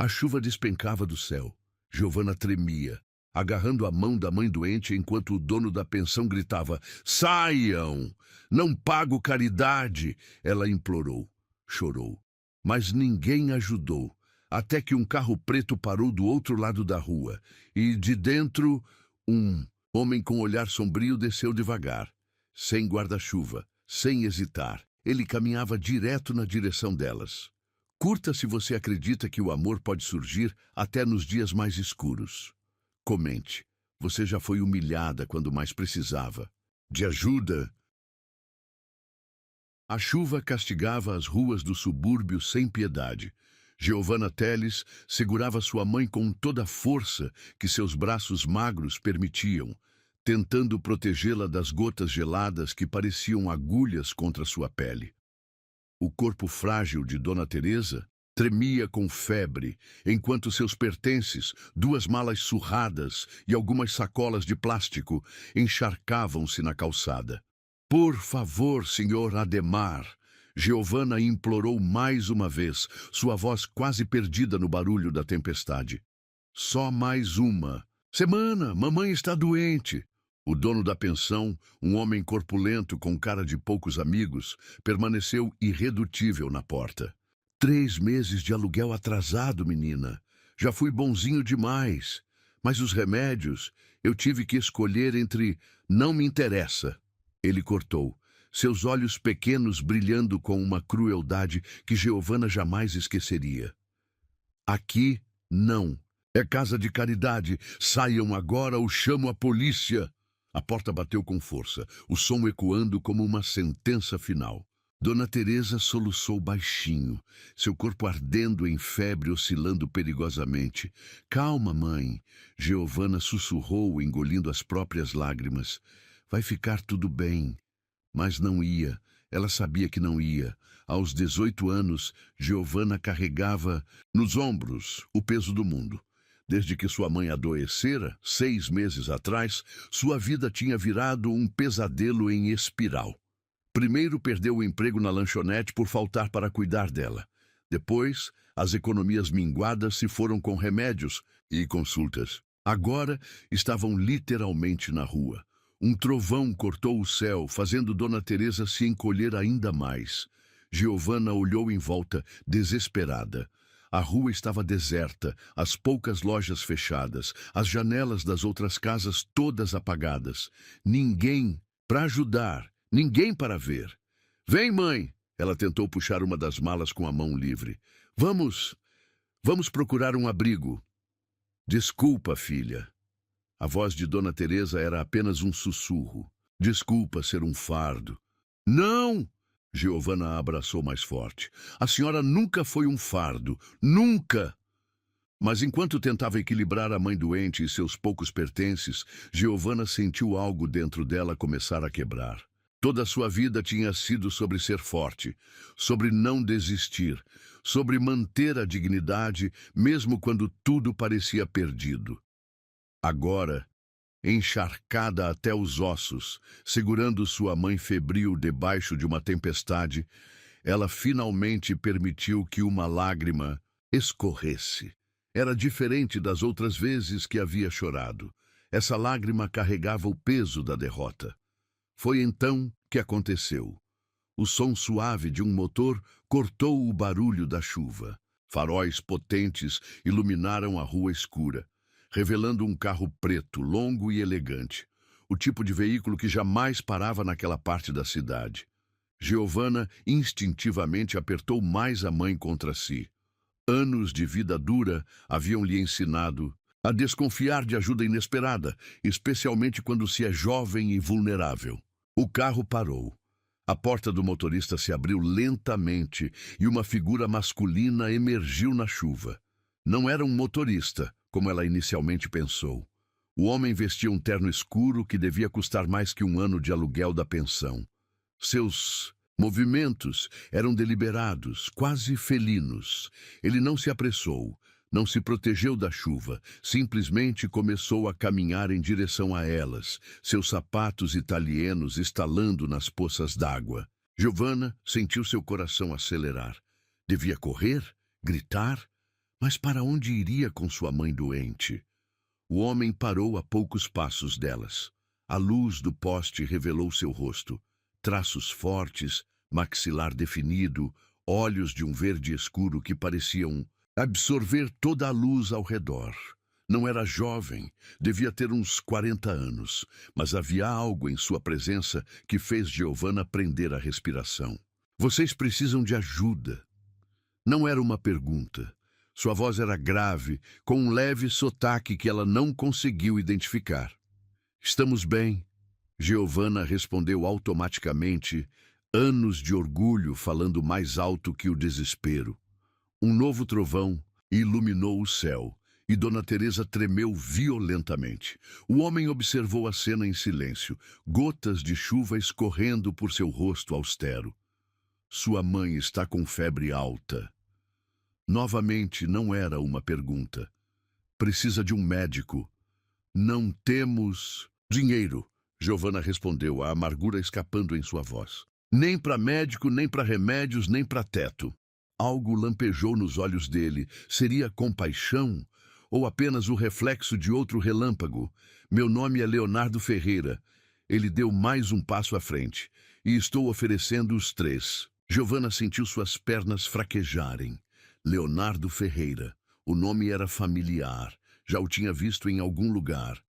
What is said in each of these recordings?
A chuva despencava do céu. Giovanna tremia, agarrando a mão da mãe doente enquanto o dono da pensão gritava: "Saiam! Não pago caridade!" Ela implorou, chorou. Mas ninguém ajudou, até que um carro preto parou do outro lado da rua, e de dentro, um homem com olhar sombrio desceu devagar, sem guarda-chuva, sem hesitar. Ele caminhava direto na direção delas. Curta se você acredita que o amor pode surgir até nos dias mais escuros. Comente. Você já foi humilhada quando mais precisava de ajuda? A chuva castigava as ruas do subúrbio sem piedade. Giovanna Teles segurava sua mãe com toda a força que seus braços magros permitiam, tentando protegê-la das gotas geladas que pareciam agulhas contra sua pele. O corpo frágil de Dona Teresa tremia com febre, enquanto seus pertences, 2 malas surradas e algumas sacolas de plástico, encharcavam-se na calçada. "Por favor, senhor Ademar", Giovanna implorou mais uma vez, sua voz quase perdida no barulho da tempestade. "Só mais uma semana, mamãe está doente." O dono da pensão, um homem corpulento com cara de poucos amigos, permaneceu irredutível na porta. 3 meses de aluguel atrasado, menina. Já fui bonzinho demais. Mas os remédios, eu tive que escolher entre "não me interessa." Ele cortou, seus olhos pequenos brilhando com uma crueldade que Giovanna jamais esqueceria. "Aqui, não. É casa de caridade. Saiam agora ou chamo a polícia." A porta bateu com força, o som ecoando como uma sentença final. Dona Teresa soluçou baixinho, seu corpo ardendo em febre, oscilando perigosamente. "Calma, mãe." Giovanna sussurrou, engolindo as próprias lágrimas. "Vai ficar tudo bem." Mas não ia. Ela sabia que não ia. Aos 18 anos, Giovanna carregava nos ombros o peso do mundo. Desde que sua mãe adoecera, 6 meses atrás, sua vida tinha virado um pesadelo em espiral. Primeiro perdeu o emprego na lanchonete por faltar para cuidar dela. Depois, as economias minguadas se foram com remédios e consultas. Agora, estavam literalmente na rua. Um trovão cortou o céu, fazendo Dona Teresa se encolher ainda mais. Giovanna olhou em volta, desesperada. A rua estava deserta, as poucas lojas fechadas, as janelas das outras casas todas apagadas. Ninguém para ajudar, ninguém para ver. "Vem, mãe!" Ela tentou puxar uma das malas com a mão livre. Vamos procurar um abrigo." "Desculpa, filha." A voz de Dona Teresa era apenas um sussurro. "Desculpa ser um fardo." "Não!" Giovanna a abraçou mais forte. "A senhora nunca foi um fardo. Nunca!" Mas enquanto tentava equilibrar a mãe doente e seus poucos pertences, Giovanna sentiu algo dentro dela começar a quebrar. Toda a sua vida tinha sido sobre ser forte, sobre não desistir, sobre manter a dignidade mesmo quando tudo parecia perdido. Agora, encharcada até os ossos, segurando sua mãe febril debaixo de uma tempestade, ela finalmente permitiu que uma lágrima escorresse. Era diferente das outras vezes que havia chorado. Essa lágrima carregava o peso da derrota. Foi então que aconteceu. O som suave de um motor cortou o barulho da chuva. Faróis potentes iluminaram a rua escura, revelando um carro preto, longo e elegante, o tipo de veículo que jamais parava naquela parte da cidade. Giovanna instintivamente apertou mais a mãe contra si. Anos de vida dura haviam lhe ensinado a desconfiar de ajuda inesperada, especialmente quando se é jovem e vulnerável. O carro parou. A porta do motorista se abriu lentamente e uma figura masculina emergiu na chuva. Não era um motorista, como ela inicialmente pensou. O homem vestia um terno escuro que devia custar mais que 1 ano de aluguel da pensão. Seus movimentos eram deliberados, quase felinos. Ele não se apressou, não se protegeu da chuva, simplesmente começou a caminhar em direção a elas, seus sapatos italianos estalando nas poças d'água. Giovanna sentiu seu coração acelerar. Devia correr? Gritar? Mas para onde iria com sua mãe doente? O homem parou a poucos passos delas. A luz do poste revelou seu rosto. Traços fortes, maxilar definido, olhos de um verde escuro que pareciam absorver toda a luz ao redor. Não era jovem, devia ter uns 40 anos, mas havia algo em sua presença que fez Giovanna prender a respiração. Vocês precisam de ajuda. Não era uma pergunta. Sua voz era grave, com um leve sotaque que ela não conseguiu identificar. Estamos bem, Giovanna respondeu automaticamente, anos de orgulho falando mais alto que o desespero. Um novo trovão iluminou o céu e Dona Teresa tremeu violentamente. O homem observou a cena em silêncio, gotas de chuva escorrendo por seu rosto austero. Sua mãe está com febre alta. Novamente, não era uma pergunta. Precisa de um médico. Não temos dinheiro, Giovanna respondeu, a amargura escapando em sua voz. Nem para médico, nem para remédios, nem para teto. Algo lampejou nos olhos dele. Seria compaixão? Ou apenas o reflexo de outro relâmpago? Meu nome é Leonardo Ferreira. Ele deu mais um passo à frente. E estou oferecendo os 3. Giovanna sentiu suas pernas fraquejarem. Leonardo Ferreira. O nome era familiar. Já o tinha visto em algum lugar.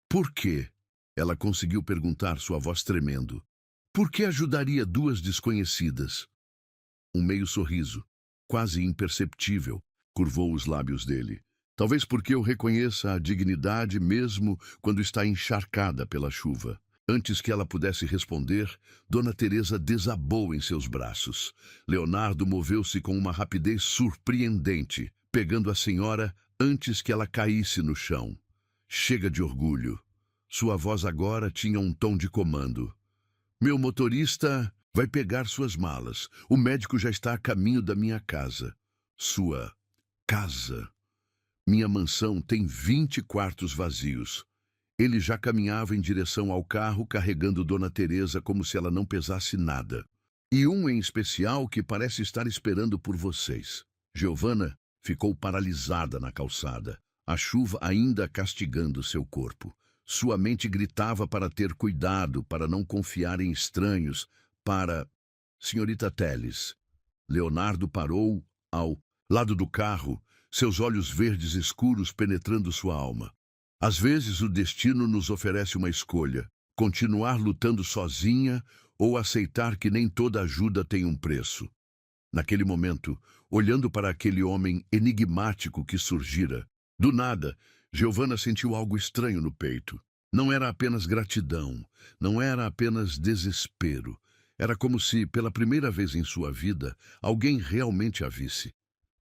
Por quê? Ela conseguiu perguntar, sua voz tremendo. Por que ajudaria 2 desconhecidas? Um meio sorriso, quase imperceptível, curvou os lábios dele. Talvez porque eu reconheça a dignidade mesmo quando está encharcada pela chuva. Antes que ela pudesse responder, Dona Teresa desabou em seus braços. Leonardo moveu-se com uma rapidez surpreendente, pegando a senhora antes que ela caísse no chão. Chega de orgulho. Sua voz agora tinha um tom de comando. Meu motorista vai pegar suas malas. O médico já está a caminho da minha casa. Sua casa. Minha mansão tem 20 quartos vazios. Ele já caminhava em direção ao carro, carregando Dona Teresa como se ela não pesasse nada. E um em especial que parece estar esperando por vocês. Giovanna ficou paralisada na calçada, a chuva ainda castigando seu corpo. Sua mente gritava para ter cuidado, para não confiar em estranhos, para... Senhorita Telles. Leonardo parou ao lado do carro, seus olhos verdes escuros penetrando sua alma. Às vezes o destino nos oferece uma escolha, continuar lutando sozinha ou aceitar que nem toda ajuda tem um preço. Naquele momento, olhando para aquele homem enigmático que surgira, do nada, Giovanna sentiu algo estranho no peito. Não era apenas gratidão, não era apenas desespero. Era como se, pela primeira vez em sua vida, alguém realmente a visse.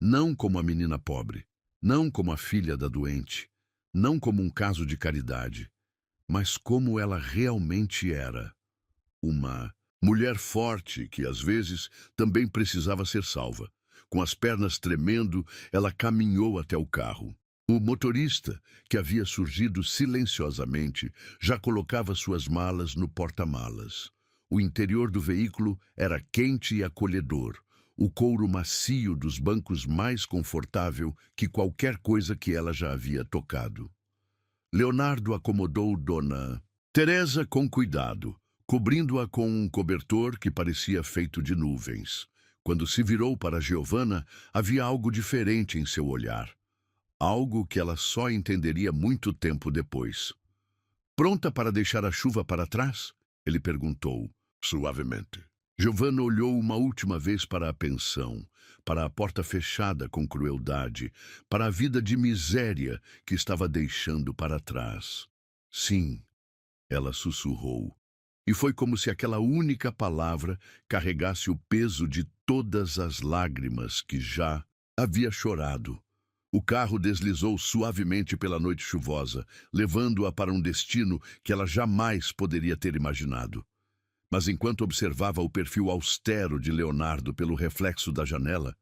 Não como a menina pobre, não como a filha da doente, não como um caso de caridade, mas como ela realmente era. Uma mulher forte que, às vezes, também precisava ser salva. Com as pernas tremendo, ela caminhou até o carro. O motorista, que havia surgido silenciosamente, já colocava suas malas no porta-malas. O interior do veículo era quente e acolhedor. O couro macio dos bancos mais confortável que qualquer coisa que ela já havia tocado. Leonardo acomodou Dona Teresa com cuidado, cobrindo-a com um cobertor que parecia feito de nuvens. Quando se virou para Giovanna, havia algo diferente em seu olhar. Algo que ela só entenderia muito tempo depois. Pronta para deixar a chuva para trás? Ele perguntou, suavemente. Giovanna olhou uma última vez para a pensão, para a porta fechada com crueldade, para a vida de miséria que estava deixando para trás. Sim, ela sussurrou. E foi como se aquela única palavra carregasse o peso de todas as lágrimas que já havia chorado. O carro deslizou suavemente pela noite chuvosa, levando-a para um destino que ela jamais poderia ter imaginado. Mas enquanto observava o perfil austero de Leonardo pelo reflexo da janela,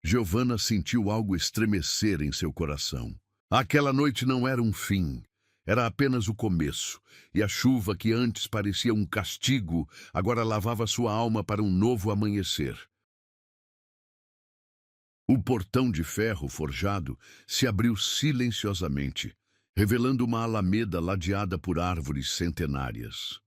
Giovanna sentiu algo estremecer em seu coração. Aquela noite não era um fim, era apenas o começo, e a chuva que antes parecia um castigo, agora lavava sua alma para um novo amanhecer. O portão de ferro forjado se abriu silenciosamente, revelando uma alameda ladeada por árvores centenárias.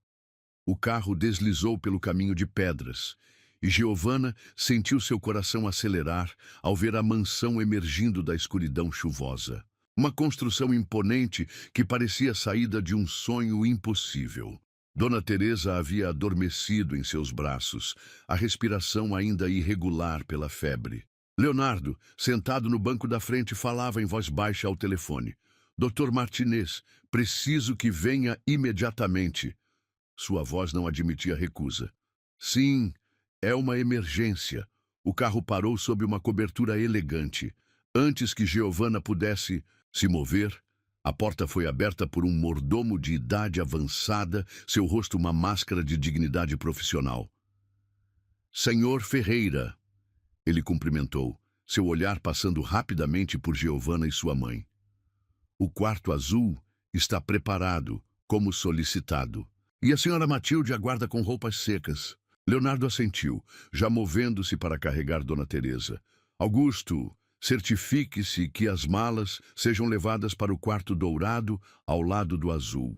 O carro deslizou pelo caminho de pedras, e Giovanna sentiu seu coração acelerar ao ver a mansão emergindo da escuridão chuvosa. Uma construção imponente que parecia saída de um sonho impossível. Dona Teresa havia adormecido em seus braços, a respiração ainda irregular pela febre. Leonardo, sentado no banco da frente, falava em voz baixa ao telefone. Dr. Martinez, preciso que venha imediatamente. Sua voz não admitia recusa. Sim, é uma emergência. O carro parou sob uma cobertura elegante. Antes que Giovanna pudesse se mover, a porta foi aberta por um mordomo de idade avançada, seu rosto uma máscara de dignidade profissional. Senhor Ferreira, ele cumprimentou, seu olhar passando rapidamente por Giovanna e sua mãe. O quarto azul está preparado, como solicitado. E a senhora Matilde aguarda com roupas secas. Leonardo assentiu, já movendo-se para carregar Dona Teresa. Augusto, certifique-se que as malas sejam levadas para o quarto dourado ao lado do azul.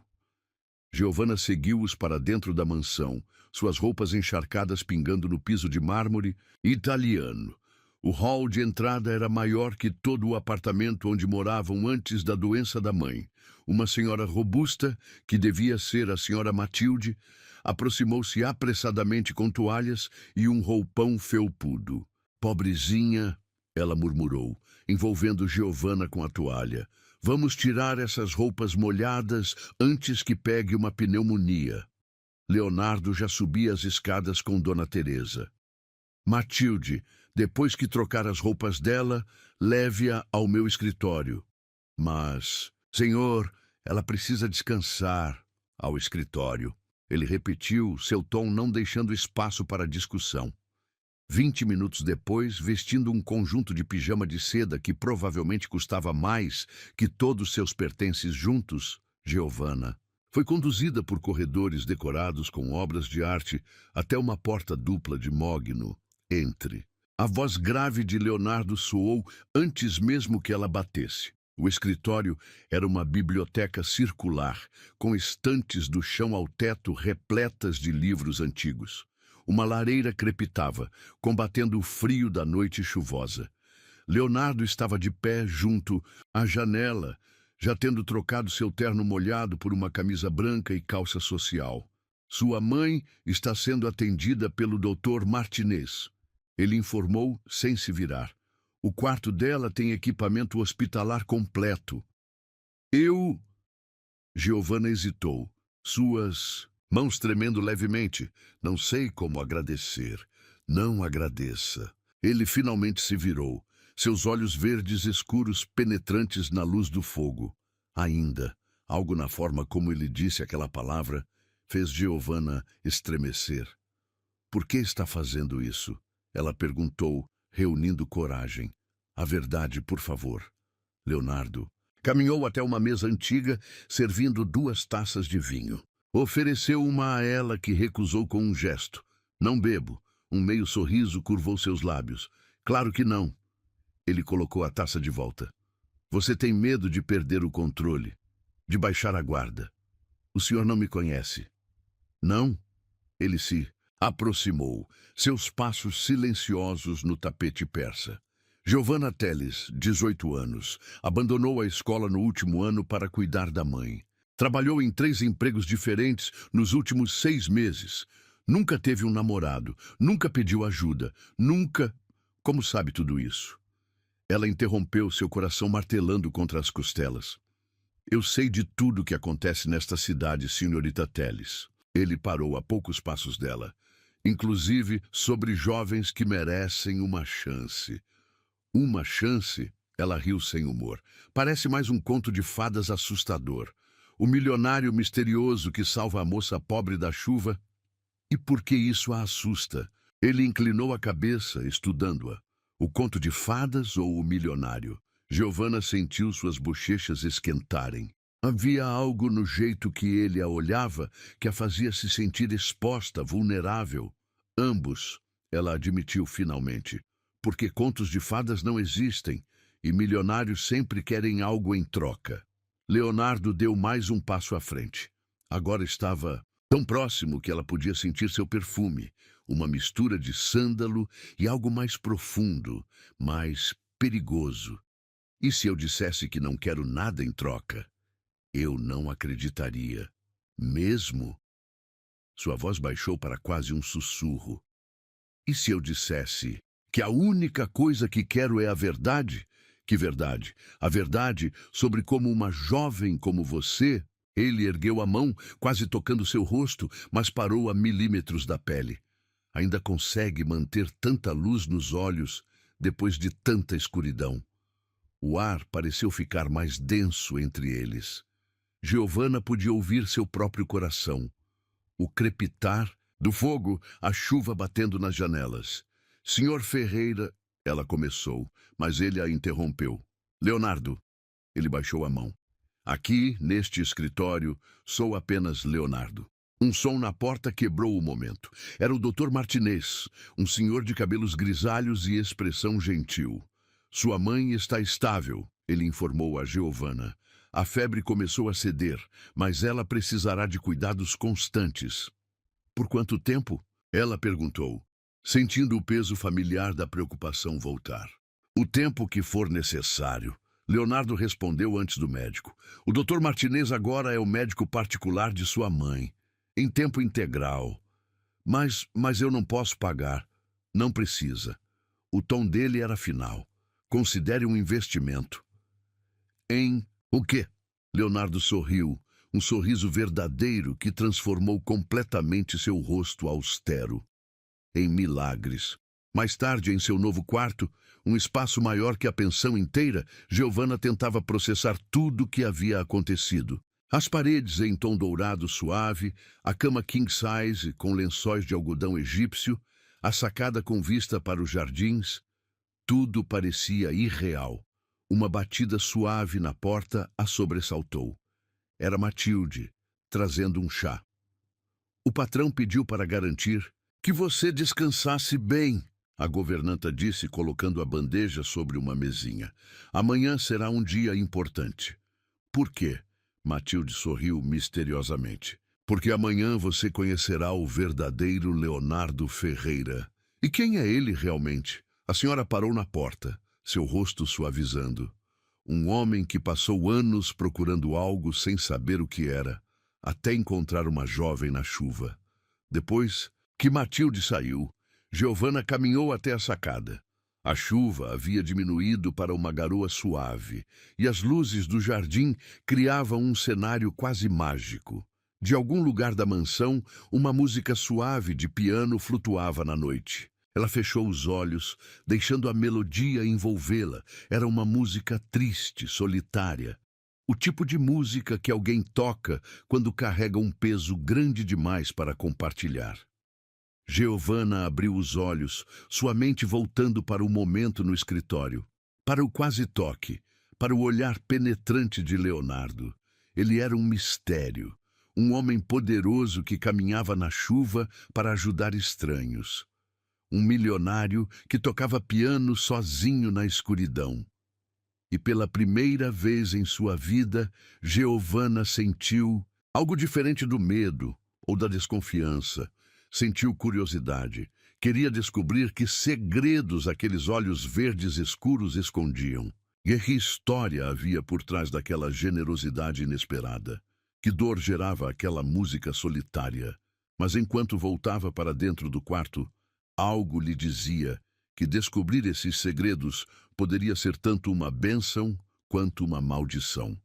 Giovanna seguiu-os para dentro da mansão, suas roupas encharcadas pingando no piso de mármore italiano. O hall de entrada era maior que todo o apartamento onde moravam antes da doença da mãe. Uma senhora robusta, que devia ser a senhora Matilde, aproximou-se apressadamente com toalhas e um roupão felpudo. Pobrezinha, ela murmurou, envolvendo Giovanna com a toalha. Vamos tirar essas roupas molhadas antes que pegue uma pneumonia. Leonardo já subia as escadas com Dona Teresa. Matilde, depois que trocar as roupas dela, leve-a ao meu escritório. Mas, senhor, ela precisa descansar. Ao escritório. Ele repetiu, seu tom não deixando espaço para discussão. 20 minutos depois, vestindo um conjunto de pijama de seda que provavelmente custava mais que todos seus pertences juntos, Giovanna foi conduzida por corredores decorados com obras de arte até uma porta dupla de mogno. Entre. A voz grave de Leonardo soou antes mesmo que ela batesse. O escritório era uma biblioteca circular, com estantes do chão ao teto repletas de livros antigos. Uma lareira crepitava, combatendo o frio da noite chuvosa. Leonardo estava de pé junto à janela, já tendo trocado seu terno molhado por uma camisa branca e calça social. Sua mãe está sendo atendida pelo Dr. Martinez. Ele informou sem se virar. O quarto dela tem equipamento hospitalar completo. Giovanna hesitou, suas mãos tremendo levemente. Não sei como agradecer. Não agradeça. Ele finalmente se virou, seus olhos verdes escuros penetrantes na luz do fogo. Ainda, algo na forma como ele disse aquela palavra, fez Giovanna estremecer. Por que está fazendo isso? Ela perguntou, reunindo coragem. A verdade, por favor. Leonardo caminhou até uma mesa antiga, servindo 2 taças de vinho. Ofereceu uma a ela, que recusou com um gesto. Não bebo. Um meio sorriso curvou seus lábios. Claro que não. Ele colocou a taça de volta. Você tem medo de perder o controle, de baixar a guarda. O senhor não me conhece. Não? Ele se aproximou, seus passos silenciosos no tapete persa. Giovanna Teles, 18 anos, abandonou a escola no último ano para cuidar da mãe. Trabalhou em 3 empregos diferentes nos últimos 6 meses. Nunca teve um namorado, nunca pediu ajuda, nunca... Como sabe tudo isso? Ela interrompeu, seu coração martelando contra as costelas. Eu sei de tudo o que acontece nesta cidade, senhorita Teles. Ele parou a poucos passos dela. Inclusive sobre jovens que merecem uma chance. Uma chance? Ela riu sem humor. Parece mais um conto de fadas assustador. O milionário misterioso que salva a moça pobre da chuva. E por que isso a assusta? Ele inclinou a cabeça, estudando-a. O conto de fadas ou o milionário? Giovanna sentiu suas bochechas esquentarem. Havia algo no jeito que ele a olhava que a fazia se sentir exposta, vulnerável. Ambos, ela admitiu finalmente. porque contos de fadas não existem e milionários sempre querem algo em troca. Leonardo deu mais um passo à frente. Agora estava tão próximo que ela podia sentir seu perfume, uma mistura de sândalo e algo mais profundo, mais perigoso. E se eu dissesse que não quero nada em troca? Eu não acreditaria. Mesmo? Sua voz baixou para quase um sussurro. E se eu dissesse que a única coisa que quero é a verdade? Que verdade? A verdade sobre como uma jovem como você... Ele ergueu a mão, quase tocando seu rosto, mas parou a milímetros da pele. Ainda consegue manter tanta luz nos olhos depois de tanta escuridão. O ar pareceu ficar mais denso entre eles. Giovanna podia ouvir seu próprio coração. O crepitar do fogo, a chuva batendo nas janelas. Senhor Ferreira, ela começou, mas ele a interrompeu. Leonardo, ele baixou a mão. Aqui, neste escritório, sou apenas Leonardo. Um som na porta quebrou o momento. Era o Dr. Martinez, um senhor de cabelos grisalhos e expressão gentil. Sua mãe está estável, ele informou a Giovanna. A febre começou a ceder, mas ela precisará de cuidados constantes. Por quanto tempo? Ela perguntou, sentindo o peso familiar da preocupação voltar. O tempo que for necessário. Leonardo respondeu antes do médico. O Dr. Martinez agora é o médico particular de sua mãe, em tempo integral. Mas eu não posso pagar. Não precisa. O tom dele era final. Considere um investimento. Em o quê? Leonardo sorriu, um sorriso verdadeiro que transformou completamente seu rosto austero. Em milagres. Mais tarde, em seu novo quarto, um espaço maior que a pensão inteira, Giovanna tentava processar tudo o que havia acontecido. As paredes em tom dourado suave, a cama king size com lençóis de algodão egípcio, a sacada com vista para os jardins, tudo parecia irreal. Uma batida suave na porta a sobressaltou. Era Matilde, trazendo um chá. O patrão pediu para garantir que você descansasse bem. A governanta disse, colocando a bandeja sobre uma mesinha. Amanhã será um dia importante. Por quê? Matilde sorriu misteriosamente. Porque amanhã você conhecerá o verdadeiro Leonardo Ferreira. E quem é ele realmente? A senhora parou na porta, seu rosto suavizando. Um homem que passou anos procurando algo sem saber o que era, até encontrar uma jovem na chuva. Depois que Matilde saiu, Giovanna caminhou até a sacada. A chuva havia diminuído para uma garoa suave, e as luzes do jardim criavam um cenário quase mágico. De algum lugar da mansão, uma música suave de piano flutuava na noite. Ela fechou os olhos, deixando a melodia envolvê-la. Era uma música triste, solitária. O tipo de música que alguém toca quando carrega um peso grande demais para compartilhar. Giovanna abriu os olhos, sua mente voltando para o momento no escritório, para o quase toque, para o olhar penetrante de Leonardo. Ele era um mistério, um homem poderoso que caminhava na chuva para ajudar estranhos. Um milionário que tocava piano sozinho na escuridão. E pela primeira vez em sua vida, Giovanna sentiu algo diferente do medo ou da desconfiança. Sentiu curiosidade. Queria descobrir que segredos aqueles olhos verdes escuros escondiam. E que história havia por trás daquela generosidade inesperada. Que dor gerava aquela música solitária. Mas enquanto voltava para dentro do quarto, algo lhe dizia que descobrir esses segredos poderia ser tanto uma bênção quanto uma maldição.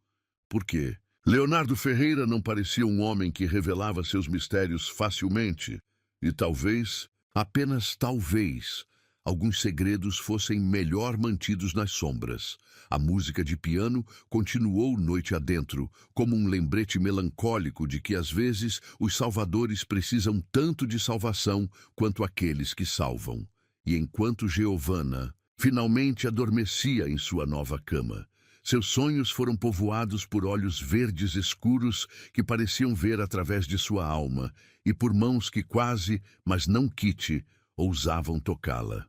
Por quê? Leonardo Ferreira não parecia um homem que revelava seus mistérios facilmente. E talvez, apenas talvez, alguns segredos fossem melhor mantidos nas sombras. A música de piano continuou noite adentro, como um lembrete melancólico de que às vezes os salvadores precisam tanto de salvação quanto aqueles que salvam. E enquanto Giovanna finalmente adormecia em sua nova cama, seus sonhos foram povoados por olhos verdes escuros que pareciam ver através de sua alma e por mãos que quase, mas não quite, ousavam tocá-la.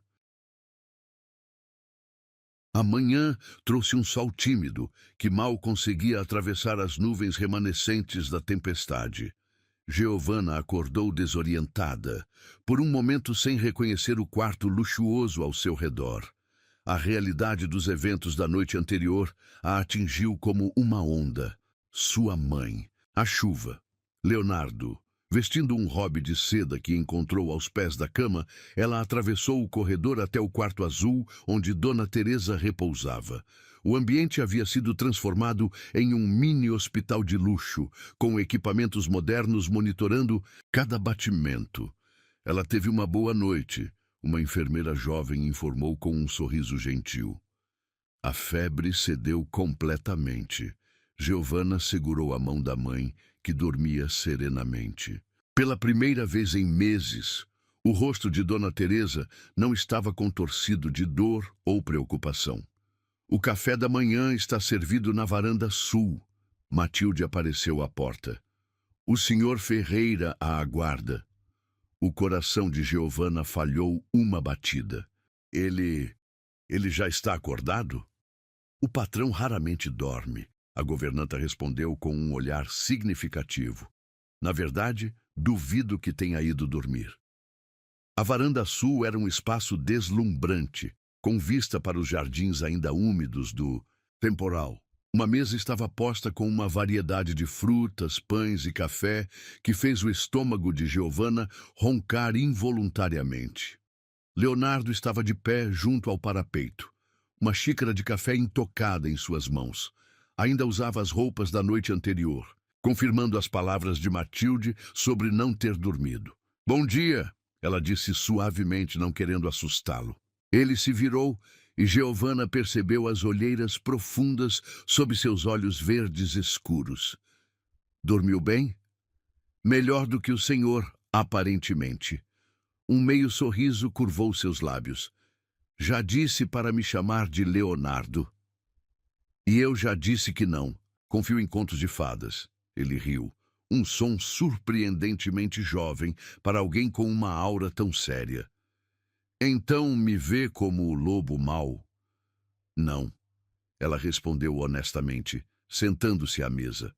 A manhã trouxe um sol tímido, que mal conseguia atravessar as nuvens remanescentes da tempestade. Giovanna acordou desorientada, por um momento sem reconhecer o quarto luxuoso ao seu redor. A realidade dos eventos da noite anterior a atingiu como uma onda. Sua mãe, a chuva, Leonardo. Vestindo um robe de seda que encontrou aos pés da cama, ela atravessou o corredor até o quarto azul onde Dona Teresa repousava. O ambiente havia sido transformado em um mini hospital de luxo, com equipamentos modernos monitorando cada batimento. Ela teve uma boa noite, uma enfermeira jovem informou com um sorriso gentil. A febre cedeu completamente. Giovanna segurou a mão da mãe, que dormia serenamente. Pela primeira vez em meses, o rosto de Dona Teresa não estava contorcido de dor ou preocupação. O café da manhã está servido na varanda sul. Matilde apareceu à porta. O senhor Ferreira a aguarda. O coração de Giovanna falhou uma batida. Ele já está acordado? O patrão raramente dorme. A governanta respondeu com um olhar significativo. Na verdade, duvido que tenha ido dormir. A varanda sul era um espaço deslumbrante, com vista para os jardins ainda úmidos do temporal. Uma mesa estava posta com uma variedade de frutas, pães e café que fez o estômago de Giovanna roncar involuntariamente. Leonardo estava de pé junto ao parapeito, uma xícara de café intocada em suas mãos. Ainda usava as roupas da noite anterior, confirmando as palavras de Matilde sobre não ter dormido. "Bom dia", ela disse suavemente, não querendo assustá-lo. Ele se virou e Giovanna percebeu as olheiras profundas sob seus olhos verdes escuros. "Dormiu bem?" "Melhor do que o senhor, aparentemente." Um meio sorriso curvou seus lábios. "Já disse para me chamar de Leonardo." "E eu já disse que não. Confio em contos de fadas." Ele riu. Um som surpreendentemente jovem para alguém com uma aura tão séria. "Então me vê como o lobo mau?" "Não." Ela respondeu honestamente, sentando-se à mesa.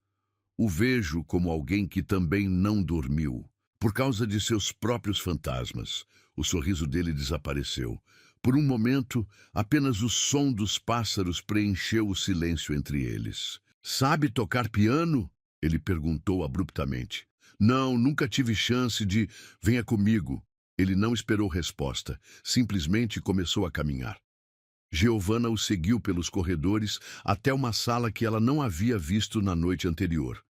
"O vejo como alguém que também não dormiu, por causa de seus próprios fantasmas." O sorriso dele desapareceu. Por um momento, apenas o som dos pássaros preencheu o silêncio entre eles. "Sabe tocar piano?" Ele perguntou abruptamente. "Não, nunca tive chance de... Venha comigo." Ele não esperou resposta, simplesmente começou a caminhar. Giovanna o seguiu pelos corredores até uma sala que ela não havia visto na noite anterior.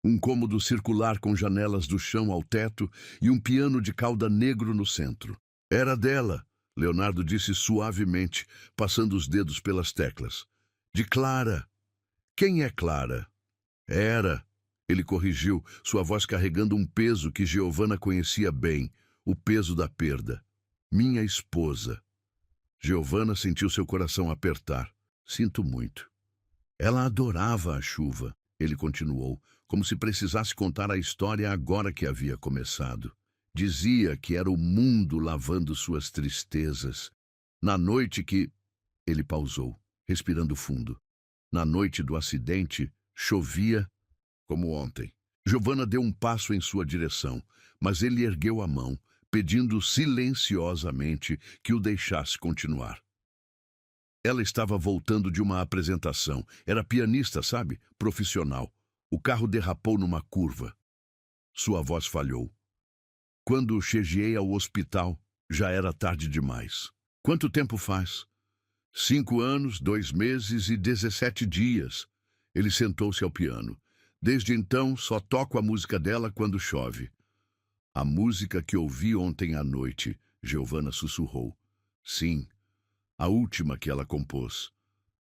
Um cômodo circular com janelas do chão ao teto e um piano de cauda negro no centro. "Era dela", Leonardo disse suavemente, passando os dedos pelas teclas. "De Clara." "Quem é Clara?" "Era", ele corrigiu, sua voz carregando um peso que Giovanna conhecia bem, o peso da perda. "Minha esposa." Giovanna sentiu seu coração apertar. "Sinto muito." "Ela adorava a chuva", ele continuou, como se precisasse contar a história agora que havia começado. "Dizia que era o mundo lavando suas tristezas. Na noite que..." Ele pausou, respirando fundo. "Na noite do acidente, chovia como ontem." Giovanna deu um passo em sua direção, mas ele ergueu a mão, pedindo silenciosamente que o deixasse continuar. Ela estava voltando de uma apresentação. Era pianista, sabe? Profissional. O carro derrapou numa curva. Sua voz falhou. "Quando cheguei ao hospital, já era tarde demais." "Quanto tempo faz?" 5 anos, 2 meses e 17 dias. Ele sentou-se ao piano. "Desde então, só toco a música dela quando chove." "A música que ouvi ontem à noite", Giovanna sussurrou. "Sim, a última que ela compôs."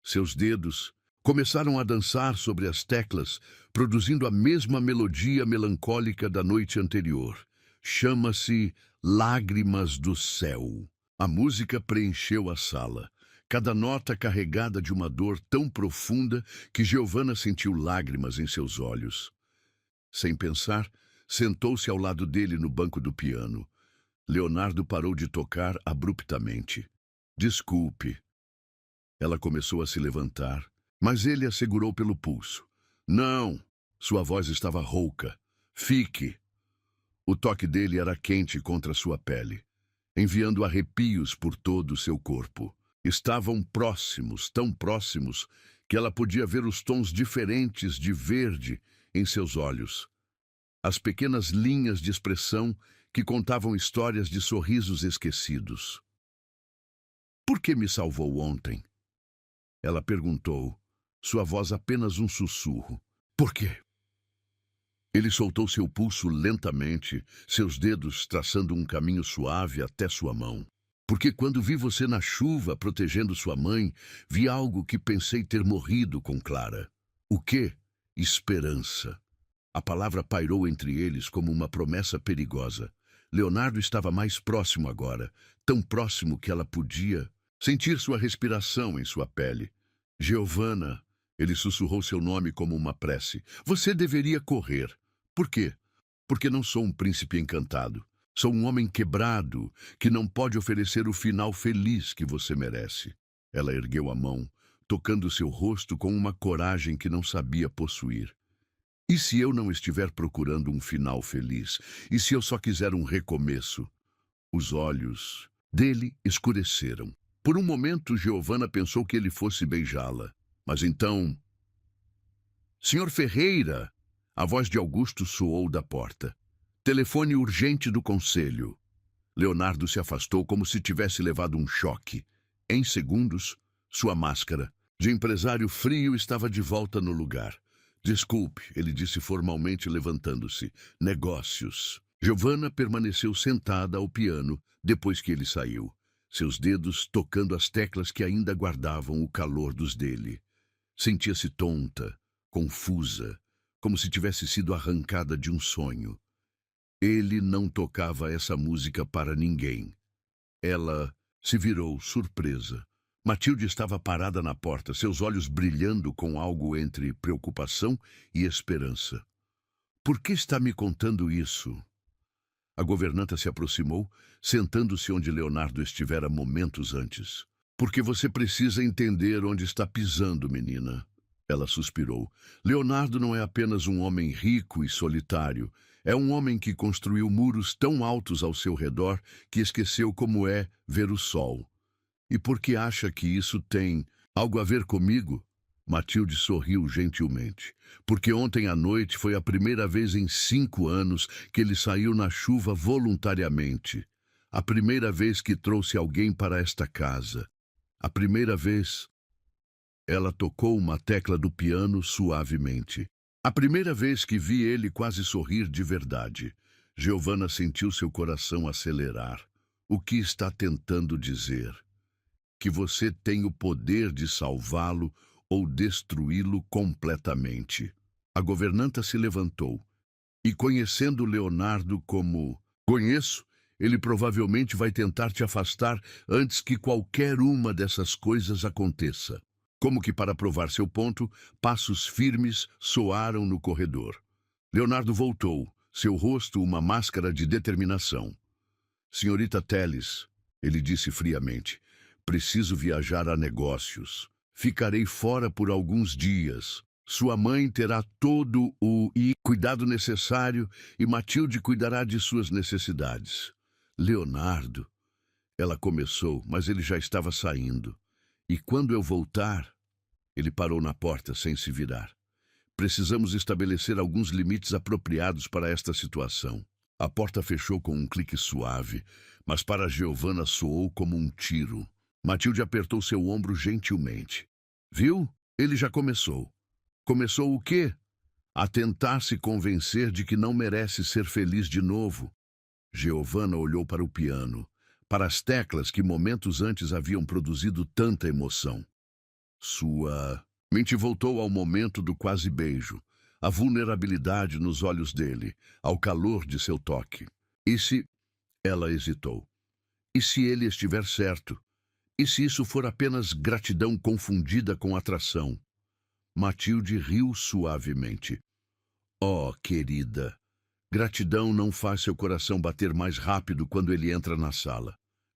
Seus dedos começaram a dançar sobre as teclas, produzindo a mesma melodia melancólica da noite anterior. Chama-se Lágrimas do Céu. A música preencheu a sala, cada nota carregada de uma dor tão profunda que Giovanna sentiu lágrimas em seus olhos. Sem pensar, sentou-se ao lado dele no banco do piano. Leonardo parou de tocar abruptamente. "Desculpe." Ela começou a se levantar, mas ele a segurou pelo pulso. Não! Sua voz estava rouca. Fique! O toque dele era quente contra sua pele, enviando arrepios por todo o seu corpo. Estavam próximos, tão próximos, que ela podia ver os tons diferentes de verde em seus olhos. As pequenas linhas de expressão que contavam histórias de sorrisos esquecidos. Por que me salvou ontem? Ela perguntou, sua voz apenas um sussurro. Por quê? Ele soltou seu pulso lentamente, seus dedos traçando um caminho suave até sua mão. Porque quando vi você na chuva protegendo sua mãe, vi algo que pensei ter morrido com Clara. O quê? Esperança. A palavra pairou entre eles como uma promessa perigosa. Leonardo estava mais próximo agora, tão próximo que ela podia sentir sua respiração em sua pele. Giovanna, ele sussurrou seu nome como uma prece. Você deveria correr. Por quê? Porque não sou um príncipe encantado. Sou um homem quebrado, que não pode oferecer o final feliz que você merece. Ela ergueu a mão, tocando seu rosto com uma coragem que não sabia possuir. E se eu não estiver procurando um final feliz? E se eu só quiser um recomeço? Os olhos dele escureceram. Por um momento, Giovanna pensou que ele fosse beijá-la. Mas então... Senhor Ferreira! A voz de Augusto soou da porta. Telefone urgente do conselho. Leonardo se afastou como se tivesse levado um choque. Em segundos, sua máscara de empresário frio estava de volta no lugar. Desculpe, ele disse formalmente levantando-se. Negócios. Giovanna permaneceu sentada ao piano depois que ele saiu, seus dedos tocando as teclas que ainda guardavam o calor dos dele. Sentia-se tonta, confusa, como se tivesse sido arrancada de um sonho. Ele não tocava essa música para ninguém. Ela se virou, surpresa. Matilde estava parada na porta, seus olhos brilhando com algo entre preocupação e esperança. Por que está me contando isso? A governanta se aproximou, sentando-se onde Leonardo estivera momentos antes. Porque você precisa entender onde está pisando, menina. Ela suspirou. Leonardo não é apenas um homem rico e solitário. É um homem que construiu muros tão altos ao seu redor que esqueceu como é ver o sol. E por que acha que isso tem algo a ver comigo? Matilde sorriu gentilmente. Porque ontem à noite foi a primeira vez em 5 anos que ele saiu na chuva voluntariamente. A primeira vez que trouxe alguém para esta casa. A primeira vez... Ela tocou uma tecla do piano suavemente. A primeira vez que vi ele quase sorrir de verdade. Giovanna sentiu seu coração acelerar. O que está tentando dizer? Que você tem o poder de salvá-lo ou destruí-lo completamente. A governanta se levantou. E conhecendo Leonardo como... Conheço, ele provavelmente vai tentar te afastar antes que qualquer uma dessas coisas aconteça. Como que para provar seu ponto, passos firmes soaram no corredor. Leonardo voltou, seu rosto uma máscara de determinação. Senhorita Telles, ele disse friamente, preciso viajar a negócios. Ficarei fora por alguns dias. Sua mãe terá todo o cuidado necessário e Matilde cuidará de suas necessidades. Leonardo, ela começou, mas ele já estava saindo. E quando eu voltar... Ele parou na porta sem se virar. Precisamos estabelecer alguns limites apropriados para esta situação. A porta fechou com um clique suave, mas para Giovanna soou como um tiro. Matilde apertou seu ombro gentilmente. Viu? Ele já começou. Começou o quê? A tentar se convencer de que não merece ser feliz de novo. Giovanna olhou para o piano, para as teclas que momentos antes haviam produzido tanta emoção. Sua mente voltou ao momento do quase beijo, a vulnerabilidade nos olhos dele, ao calor de seu toque. E se... Ela hesitou. E se ele estiver certo? E se isso for apenas gratidão confundida com atração? Matilde riu suavemente. Oh, querida, gratidão não faz seu coração bater mais rápido quando ele entra na sala.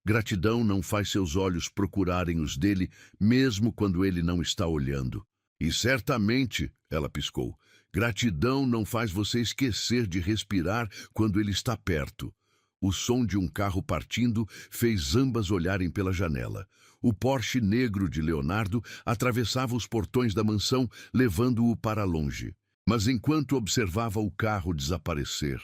Gratidão não faz seus olhos procurarem os dele, mesmo quando ele não está olhando. E certamente, ela piscou, gratidão não faz você esquecer de respirar quando ele está perto. O som de um carro partindo fez ambas olharem pela janela. O Porsche negro de Leonardo atravessava os portões da mansão, levando-o para longe. Mas enquanto observava o carro desaparecer,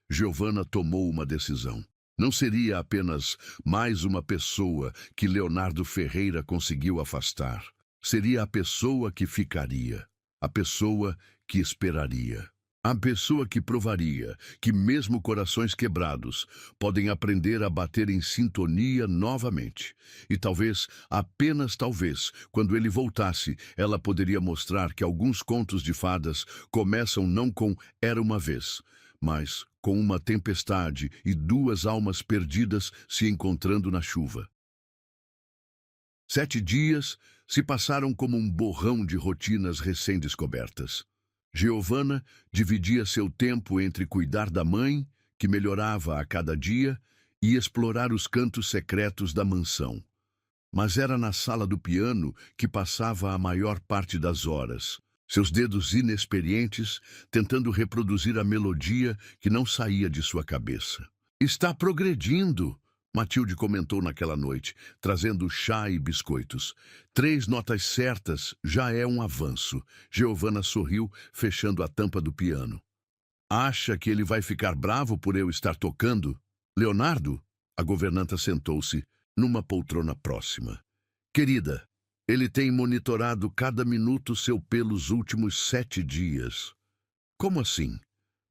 Giovanna tomou uma decisão. Não seria apenas mais uma pessoa que Leonardo Ferreira conseguiu afastar. Seria a pessoa que ficaria, a pessoa que esperaria. A pessoa que provaria que mesmo corações quebrados podem aprender a bater em sintonia novamente. E talvez, apenas talvez, quando ele voltasse, ela poderia mostrar que alguns contos de fadas começam não com "era uma vez", mas com uma tempestade e duas almas perdidas se encontrando na chuva. 7 dias se passaram como um borrão de rotinas recém-descobertas. Giovanna dividia seu tempo entre cuidar da mãe, que melhorava a cada dia, e explorar os cantos secretos da mansão. Mas era na sala do piano que passava a maior parte das horas, seus dedos inexperientes tentando reproduzir a melodia que não saía de sua cabeça. "Está progredindo", Matilde comentou naquela noite, trazendo chá e biscoitos. 3 notas certas já é um avanço. Giovanna sorriu, fechando a tampa do piano. "Acha que ele vai ficar bravo por eu estar tocando? Leonardo?" A governanta sentou-se numa poltrona próxima. "Querida, ele tem monitorado cada minuto seu pelos últimos 7 dias. Como assim?"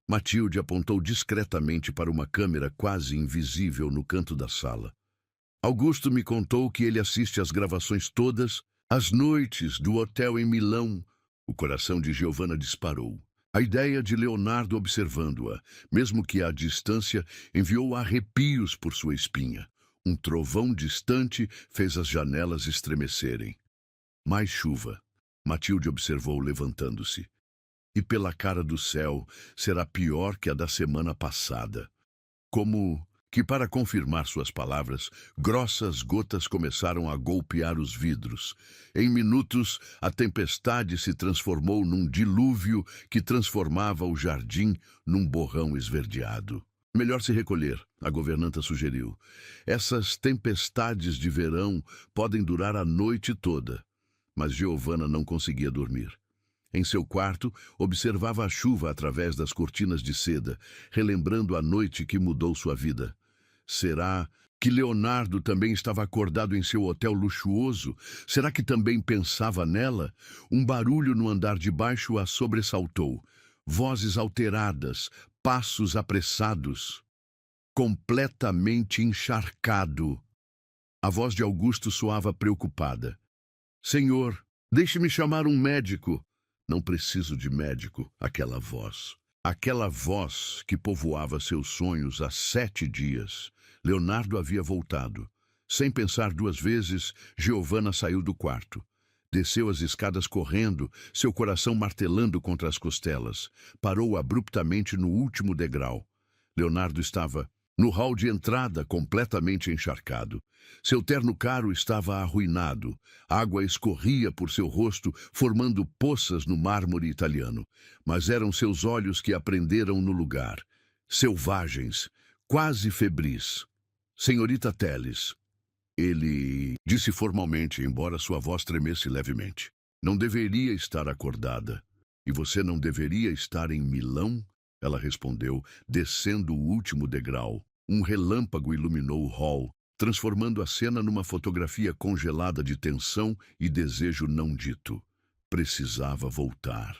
Matilde apontou discretamente para uma câmera quase invisível no canto da sala. "Augusto me contou que ele assiste às gravações todas, às noites do hotel em Milão." O coração de Giovanna disparou. A ideia de Leonardo observando-a, mesmo que à distância, enviou arrepios por sua espinha. Um trovão distante fez as janelas estremecerem. "Mais chuva", Matilde observou levantando-se. "E pela cara do céu, será pior que a da semana passada." Como que, para confirmar suas palavras, grossas gotas começaram a golpear os vidros. Em minutos, a tempestade se transformou num dilúvio que transformava o jardim num borrão esverdeado. "Melhor se recolher", a governanta sugeriu. "Essas tempestades de verão podem durar a noite toda." Mas Giovanna não conseguia dormir. Em seu quarto, observava a chuva através das cortinas de seda, relembrando a noite que mudou sua vida. Será que Leonardo também estava acordado em seu hotel luxuoso? Será que também pensava nela? Um barulho no andar de baixo a sobressaltou. Vozes alteradas, passos apressados. Completamente encharcado. A voz de Augusto soava preocupada. "Senhor, deixe-me chamar um médico." "Não preciso de médico", aquela voz. Aquela voz que povoava seus sonhos há 7 dias. Leonardo havia voltado. Sem pensar 2 vezes, Giovanna saiu do quarto. Desceu as escadas correndo, seu coração martelando contra as costelas. Parou abruptamente no último degrau. Leonardo estava no hall de entrada, completamente encharcado. Seu terno caro estava arruinado. Água escorria por seu rosto, formando poças no mármore italiano. Mas eram seus olhos que aprenderam no lugar. Selvagens, quase febris. "Senhorita Telles", ele disse formalmente, embora sua voz tremesse levemente. "Não deveria estar acordada." "E você não deveria estar em Milão?" Ela respondeu, descendo o último degrau. Um relâmpago iluminou o hall, transformando a cena numa fotografia congelada de tensão e desejo não dito. Precisava voltar.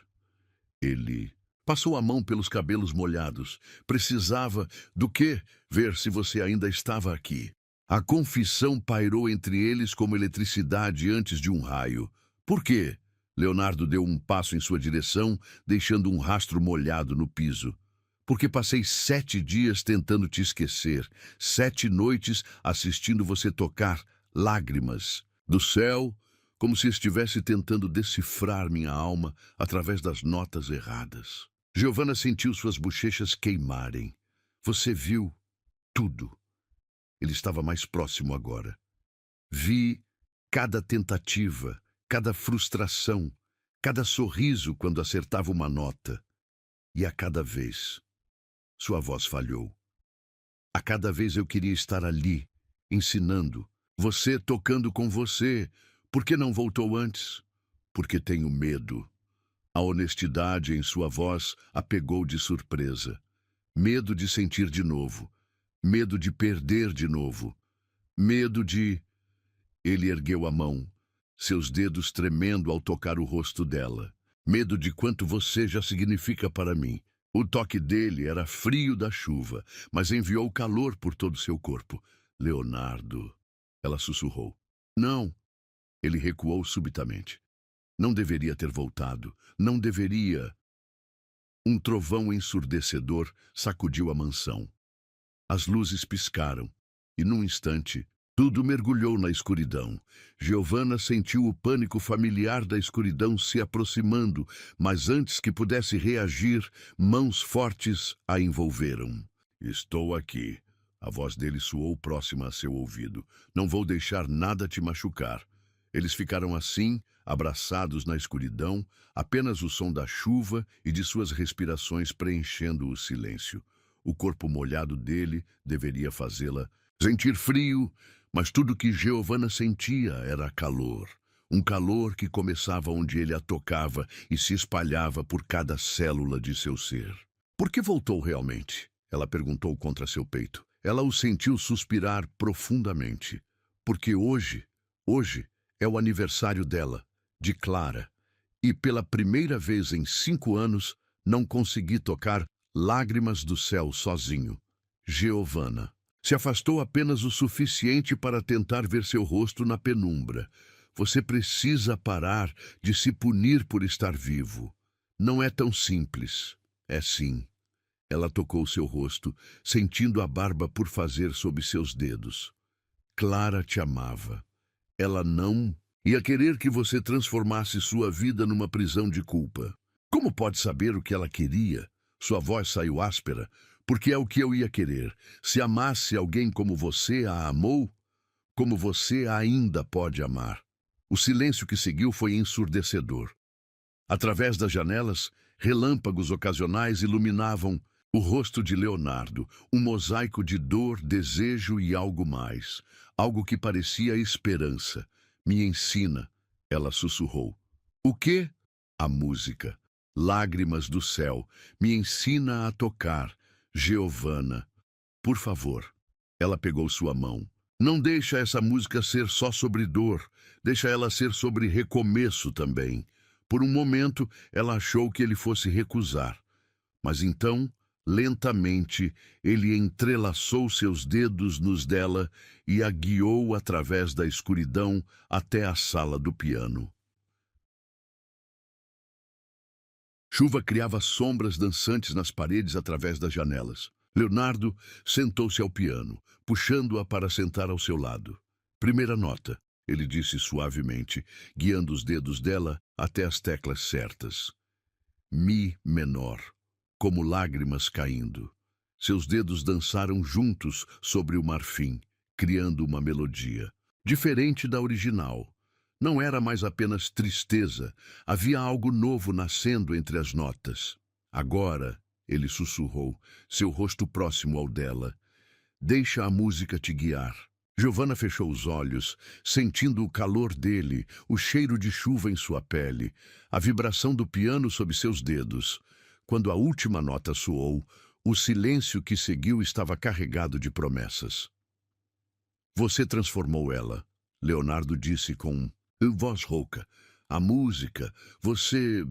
Ele passou a mão pelos cabelos molhados. "Precisava do quê? Ver se você ainda estava aqui." A confissão pairou entre eles como eletricidade antes de um raio. "Por quê?" Leonardo deu um passo em sua direção, deixando um rastro molhado no piso. "Porque passei 7 dias tentando te esquecer, 7 noites assistindo você tocar lágrimas do céu, como se estivesse tentando decifrar minha alma através das notas erradas." Giovanna sentiu suas bochechas queimarem. "Você viu tudo." Ele estava mais próximo agora. Vi cada tentativa, cada frustração, cada sorriso quando acertava uma nota. E a cada vez, sua voz falhou. A cada vez eu queria estar ali, ensinando, você tocando com você. Por que não voltou antes? Porque tenho medo. A honestidade em sua voz a pegou de surpresa. Medo de sentir de novo. Medo de perder de novo. Medo de... Ele ergueu a mão, seus dedos tremendo ao tocar o rosto dela. Medo de quanto você já significa para mim. O toque dele era frio da chuva, mas enviou calor por todo seu corpo. Leonardo, ela sussurrou. Não. Ele recuou subitamente. Não deveria ter voltado. Não deveria. Um trovão ensurdecedor sacudiu a mansão. As luzes piscaram, e num instante, tudo mergulhou na escuridão. Giovanna sentiu o pânico familiar da escuridão se aproximando, mas antes que pudesse reagir, mãos fortes a envolveram. Estou aqui. A voz dele soou próxima a seu ouvido. Não vou deixar nada te machucar. Eles ficaram assim, abraçados na escuridão, apenas o som da chuva e de suas respirações preenchendo o silêncio. O corpo molhado dele deveria fazê-la sentir frio, mas tudo que Giovanna sentia era calor. Um calor que começava onde ele a tocava e se espalhava por cada célula de seu ser. Por que voltou realmente? Ela perguntou contra seu peito. Ela o sentiu suspirar profundamente. Porque hoje é o aniversário dela, de Clara. E pela primeira vez em 5 anos, não consegui tocar Lágrimas do Céu sozinho. Giovanna se afastou apenas o suficiente para tentar ver seu rosto na penumbra. Você precisa parar de se punir por estar vivo. Não é tão simples. É sim. Ela tocou seu rosto, sentindo a barba por fazer sob seus dedos. Clara te amava. Ela não ia querer que você transformasse sua vida numa prisão de culpa. Como pode saber o que ela queria? Sua voz saiu áspera. Porque é o que eu ia querer. Se amasse alguém como você a amou, como você ainda pode amar. O silêncio que seguiu foi ensurdecedor. Através das janelas, relâmpagos ocasionais iluminavam o rosto de Leonardo, um mosaico de dor, desejo e algo mais. Algo que parecia esperança. Me ensina, ela sussurrou. O quê? A música. Lágrimas do Céu. Me ensina a tocar. Giovanna, por favor. Ela pegou sua mão. Não deixa essa música ser só sobre dor. Deixa ela ser sobre recomeço também. Por um momento, ela achou que ele fosse recusar. Mas então, lentamente, ele entrelaçou seus dedos nos dela e a guiou através da escuridão até a sala do piano. Chuva criava sombras dançantes nas paredes através das janelas. Leonardo sentou-se ao piano, puxando-a para sentar ao seu lado. Primeira nota, ele disse suavemente, guiando os dedos dela até as teclas certas. Mi menor, como lágrimas caindo. Seus dedos dançaram juntos sobre o marfim, criando uma melodia, diferente da original. Não era mais apenas tristeza, havia algo novo nascendo entre as notas. Agora, ele sussurrou, seu rosto próximo ao dela. Deixa a música te guiar. Giovanna fechou os olhos, sentindo o calor dele, o cheiro de chuva em sua pele, a vibração do piano sob seus dedos. Quando a última nota soou, o silêncio que seguiu estava carregado de promessas. Você transformou ela, Leonardo disse com voz rouca. A música, você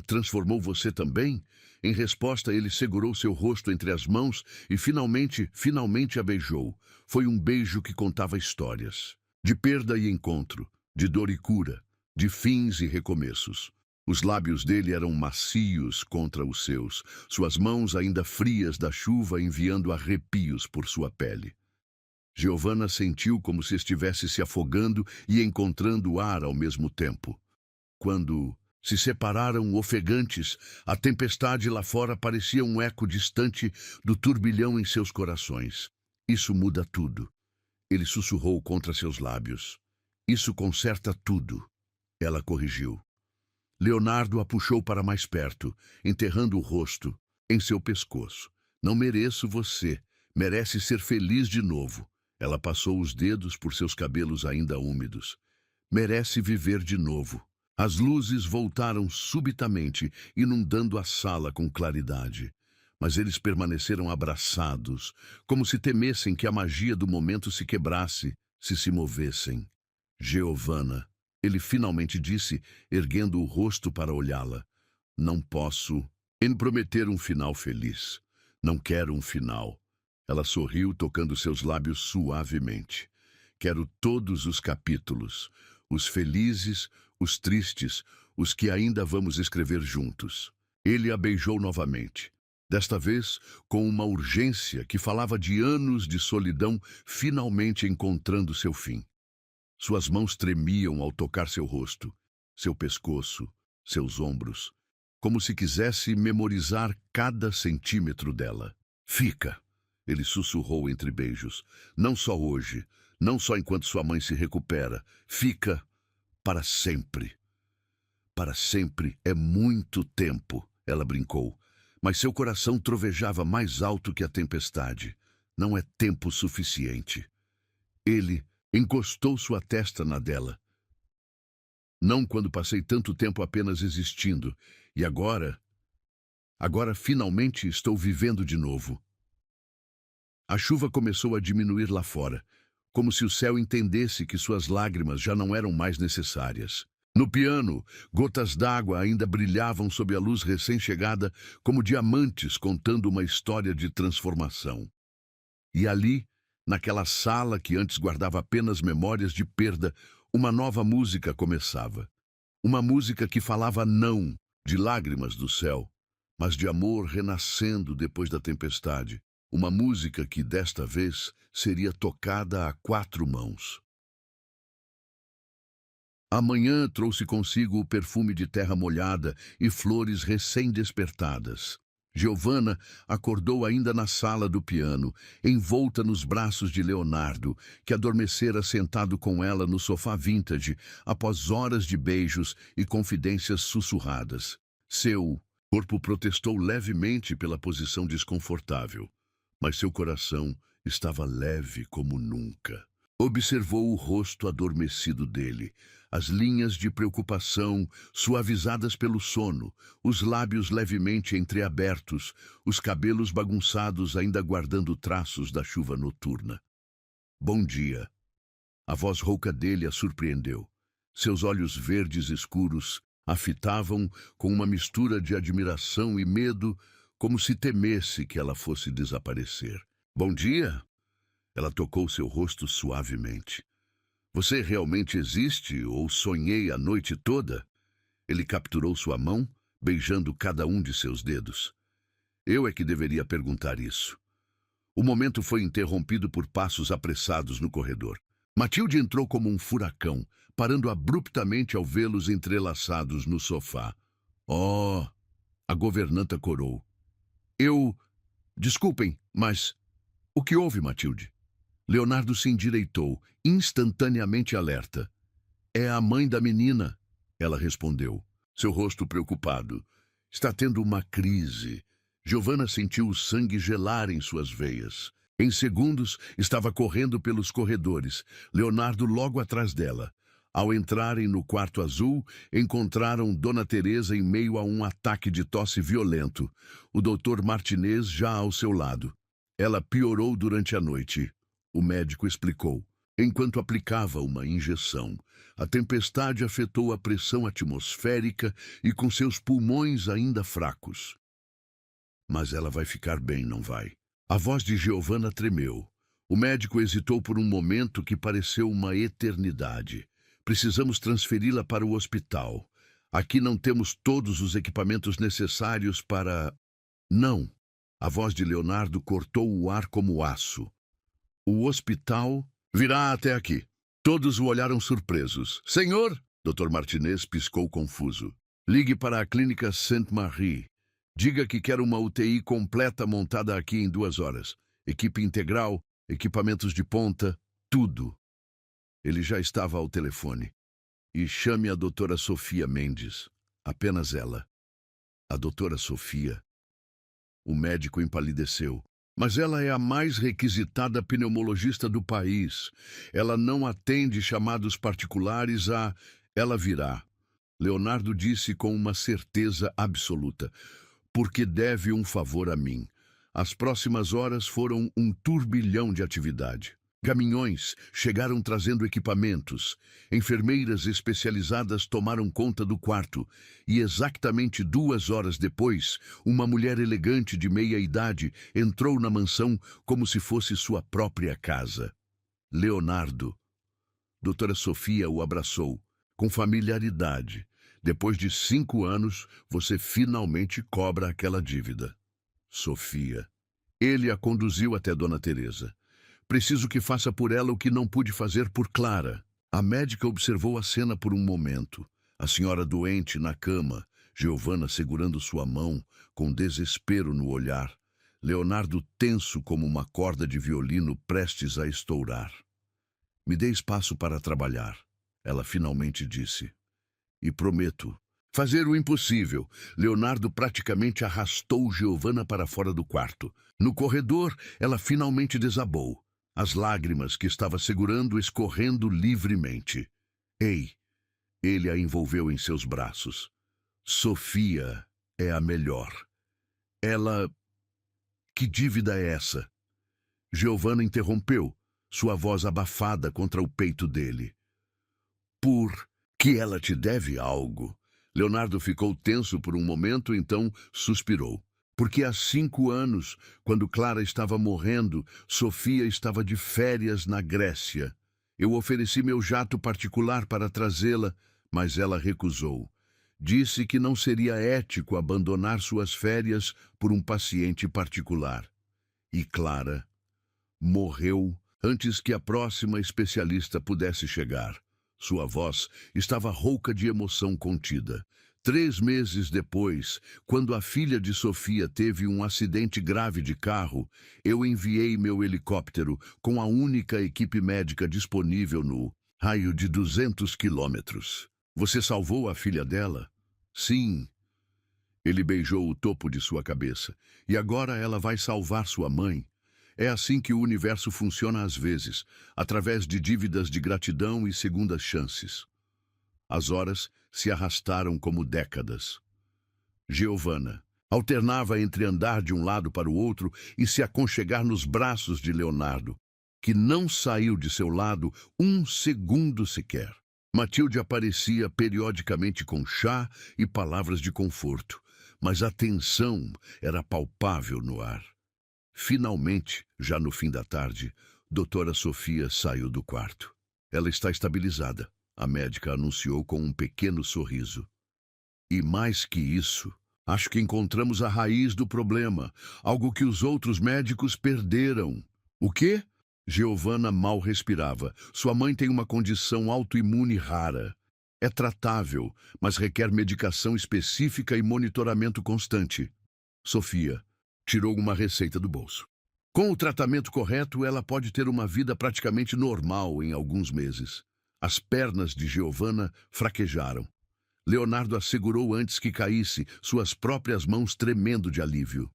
transformou você também? Em resposta, ele segurou seu rosto entre as mãos e finalmente a beijou. Foi um beijo que contava histórias. De perda e encontro, de dor e cura, de fins e recomeços. Os lábios dele eram macios contra os seus, suas mãos ainda frias da chuva enviando arrepios por sua pele. Giovanna sentiu como se estivesse se afogando e encontrando ar ao mesmo tempo. Quando se separaram ofegantes, a tempestade lá fora parecia um eco distante do turbilhão em seus corações. Isso muda tudo. Ele sussurrou contra seus lábios. Isso conserta tudo. Ela corrigiu. Leonardo a puxou para mais perto, enterrando o rosto em seu pescoço. Não mereço você. Merece ser feliz de novo. Ela passou os dedos por seus cabelos ainda úmidos. Merece viver de novo. As luzes voltaram subitamente, inundando a sala com claridade. Mas eles permaneceram abraçados, como se temessem que a magia do momento se quebrasse, se movessem. Giovanna, ele finalmente disse, erguendo o rosto para olhá-la. Não posso prometer um final feliz. Não quero um final. Ela sorriu, tocando seus lábios suavemente. Quero todos os capítulos, os felizes, os tristes, os que ainda vamos escrever juntos. Ele a beijou novamente. Desta vez, com uma urgência que falava de anos de solidão finalmente encontrando seu fim. Suas mãos tremiam ao tocar seu rosto, seu pescoço, seus ombros, como se quisesse memorizar cada centímetro dela. Fica, ele sussurrou entre beijos. Não só hoje, não só enquanto sua mãe se recupera. Fica para sempre. Para sempre é muito tempo, ela brincou. Mas seu coração trovejava mais alto que a tempestade. Não é tempo suficiente. Ele encostou sua testa na dela. Não quando passei tanto tempo apenas existindo. E agora finalmente estou vivendo de novo. A chuva começou a diminuir lá fora, como se o céu entendesse que suas lágrimas já não eram mais necessárias. No piano, gotas d'água ainda brilhavam sob a luz recém-chegada como diamantes contando uma história de transformação. E ali, naquela sala que antes guardava apenas memórias de perda, uma nova música começava. Uma música que falava não de lágrimas do céu, mas de amor renascendo depois da tempestade. Uma música que, desta vez, seria tocada a 4 mãos. A manhã trouxe consigo o perfume de terra molhada e flores recém-despertadas. Giovanna acordou ainda na sala do piano, envolta nos braços de Leonardo, que adormecera sentado com ela no sofá vintage, após horas de beijos e confidências sussurradas. Seu corpo protestou levemente pela posição desconfortável, mas seu coração estava leve como nunca. Observou o rosto adormecido dele, as linhas de preocupação suavizadas pelo sono, os lábios levemente entreabertos, os cabelos bagunçados ainda guardando traços da chuva noturna. Bom dia. A voz rouca dele a surpreendeu. Seus olhos verdes escuros a fitavam com uma mistura de admiração e medo, como se temesse que ela fosse desaparecer. Bom dia. Ela tocou seu rosto suavemente. Você realmente existe ou sonhei a noite toda? Ele capturou sua mão, beijando cada um de seus dedos. Eu é que deveria perguntar isso. O momento foi interrompido por passos apressados no corredor. Matilde entrou como um furacão, parando abruptamente ao vê-los entrelaçados no sofá. Oh! A governanta corou. Desculpem, mas... O que houve, Matilde? Leonardo se endireitou, instantaneamente alerta. É a mãe da menina, ela respondeu, seu rosto preocupado. Está tendo uma crise. Giovanna sentiu o sangue gelar em suas veias. Em segundos, estava correndo pelos corredores, Leonardo logo atrás dela. Ao entrarem no quarto azul, encontraram Dona Teresa em meio a um ataque de tosse violento. O Dr. Martinez já ao seu lado. Ela piorou durante a noite. O médico explicou. Enquanto aplicava uma injeção, a tempestade afetou a pressão atmosférica e com seus pulmões ainda fracos. Mas ela vai ficar bem, não vai? A voz de Giovanna tremeu. O médico hesitou por um momento que pareceu uma eternidade. Precisamos transferi-la para o hospital. Aqui não temos todos os equipamentos necessários para... Não. A voz de Leonardo cortou o ar como aço. O hospital virá até aqui. Todos o olharam surpresos. Senhor! Dr. Martinez piscou confuso. Ligue para a clínica Sainte-Marie. Diga que quer uma UTI completa montada aqui em 2 horas. Equipe integral, equipamentos de ponta, tudo. Ele já estava ao telefone. E chame a doutora Sofia Mendes. Apenas ela. A doutora Sofia. O médico empalideceu. Mas ela é a mais requisitada pneumologista do país. Ela não atende chamados particulares a... Ela virá. Leonardo disse com uma certeza absoluta. Porque deve um favor a mim. As próximas horas foram um turbilhão de atividade. Caminhões chegaram trazendo equipamentos. Enfermeiras especializadas tomaram conta do quarto. E exatamente 2 horas depois, uma mulher elegante de meia-idade entrou na mansão como se fosse sua própria casa. Leonardo. Doutora Sofia o abraçou, com familiaridade. Depois de 5 anos, você finalmente cobra aquela dívida. Sofia. Ele a conduziu até Dona Teresa. Preciso que faça por ela o que não pude fazer por Clara. A médica observou a cena por um momento. A senhora doente na cama, Giovana segurando sua mão, com desespero no olhar. Leonardo tenso como uma corda de violino prestes a estourar. Me dê espaço para trabalhar, ela finalmente disse. E prometo fazer o impossível. Leonardo praticamente arrastou Giovana para fora do quarto. No corredor, ela finalmente desabou. As lágrimas que estava segurando escorrendo livremente. Ei! Ele a envolveu em seus braços. Sofia é a melhor. Ela... Que dívida é essa? Giovana interrompeu, sua voz abafada contra o peito dele. Por que ela te deve algo? Leonardo ficou tenso por um momento, então suspirou. Porque há 5 anos, quando Clara estava morrendo, Sofia estava de férias na Grécia. Eu ofereci meu jato particular para trazê-la, mas ela recusou. Disse que não seria ético abandonar suas férias por um paciente particular. E Clara morreu antes que a próxima especialista pudesse chegar. Sua voz estava rouca de emoção contida. 3 meses depois, quando a filha de Sofia teve um acidente grave de carro, eu enviei meu helicóptero com a única equipe médica disponível no raio de 200 quilômetros. Você salvou a filha dela? Sim. Ele beijou o topo de sua cabeça. E agora ela vai salvar sua mãe. É assim que o universo funciona às vezes, através de dívidas de gratidão e segundas chances. As horas se arrastaram como décadas. Giovana alternava entre andar de um lado para o outro e se aconchegar nos braços de Leonardo, que não saiu de seu lado 1 segundo sequer. Matilde aparecia periodicamente com chá e palavras de conforto, mas a tensão era palpável no ar. Finalmente, já no fim da tarde, doutora Sofia saiu do quarto. Ela está estabilizada, a médica anunciou com um pequeno sorriso. E mais que isso, acho que encontramos a raiz do problema, algo que os outros médicos perderam. O quê? Giovana mal respirava. Sua mãe tem uma condição autoimune rara. É tratável, mas requer medicação específica e monitoramento constante. Sofia tirou uma receita do bolso. Com o tratamento correto, ela pode ter uma vida praticamente normal em alguns meses. As pernas de Giovana fraquejaram. Leonardo a segurou antes que caísse, suas próprias mãos tremendo de alívio.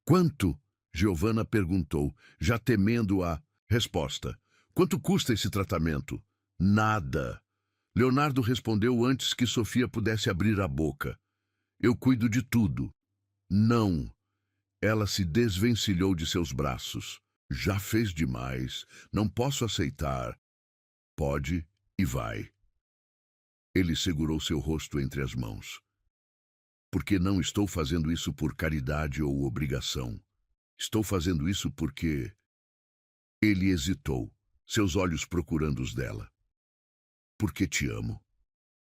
Quanto? Giovana perguntou, já temendo a resposta. Quanto custa esse tratamento? Nada. Leonardo respondeu antes que Sofia pudesse abrir a boca. Eu cuido de tudo. Não. Ela se desvencilhou de seus braços. Já fez demais. Não posso aceitar. Pode e vai. Ele segurou seu rosto entre as mãos. Porque não estou fazendo isso por caridade ou obrigação. Estou fazendo isso porque... Ele hesitou, seus olhos procurando os dela. Porque te amo.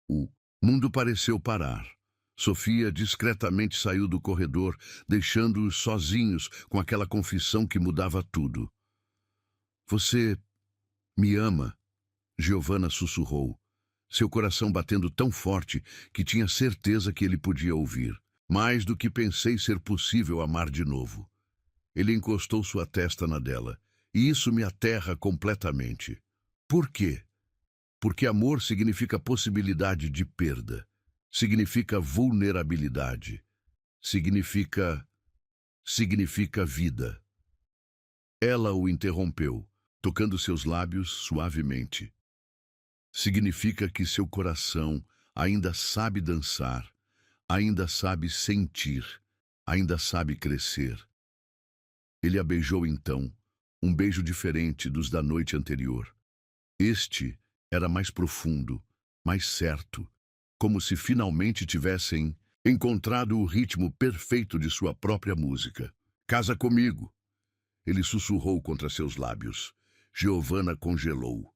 O mundo pareceu parar. Sofia discretamente saiu do corredor, deixando-os sozinhos com aquela confissão que mudava tudo. Você me ama? Giovana sussurrou, seu coração batendo tão forte que tinha certeza que ele podia ouvir. Mais do que pensei ser possível amar de novo. Ele encostou sua testa na dela. E isso me aterra completamente. Por quê? Porque amor significa possibilidade de perda, significa vulnerabilidade, significa vida. Ela o interrompeu, tocando seus lábios suavemente. Significa que seu coração ainda sabe dançar, ainda sabe sentir, ainda sabe crescer. Ele a beijou então, um beijo diferente dos da noite anterior. Este era mais profundo, mais certo, como se finalmente tivessem encontrado o ritmo perfeito de sua própria música. Casa comigo, ele sussurrou contra seus lábios. Giovanna congelou.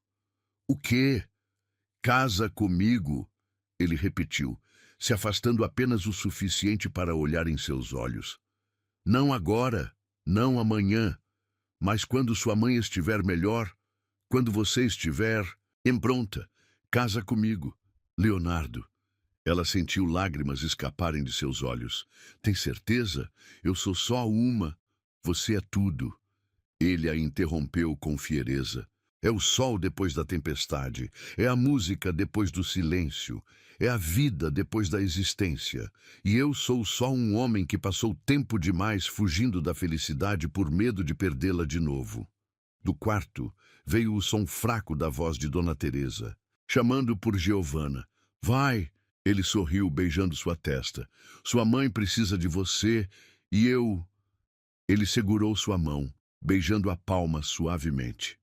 O quê? Casa comigo, ele repetiu, se afastando apenas o suficiente para olhar em seus olhos. Não agora, não amanhã, mas quando sua mãe estiver melhor, quando você estiver pronta, casa comigo, Leonardo. Ela sentiu lágrimas escaparem de seus olhos. Tem certeza? Eu sou só uma. Você é tudo. Ele a interrompeu com fiereza. É o sol depois da tempestade, é a música depois do silêncio, é a vida depois da existência. E eu sou só um homem que passou tempo demais fugindo da felicidade por medo de perdê-la de novo. Do quarto veio o som fraco da voz de Dona Teresa, chamando por Giovanna. Vai! Ele sorriu, beijando sua testa. Sua mãe precisa de você e eu... Ele segurou sua mão, beijando a palma suavemente.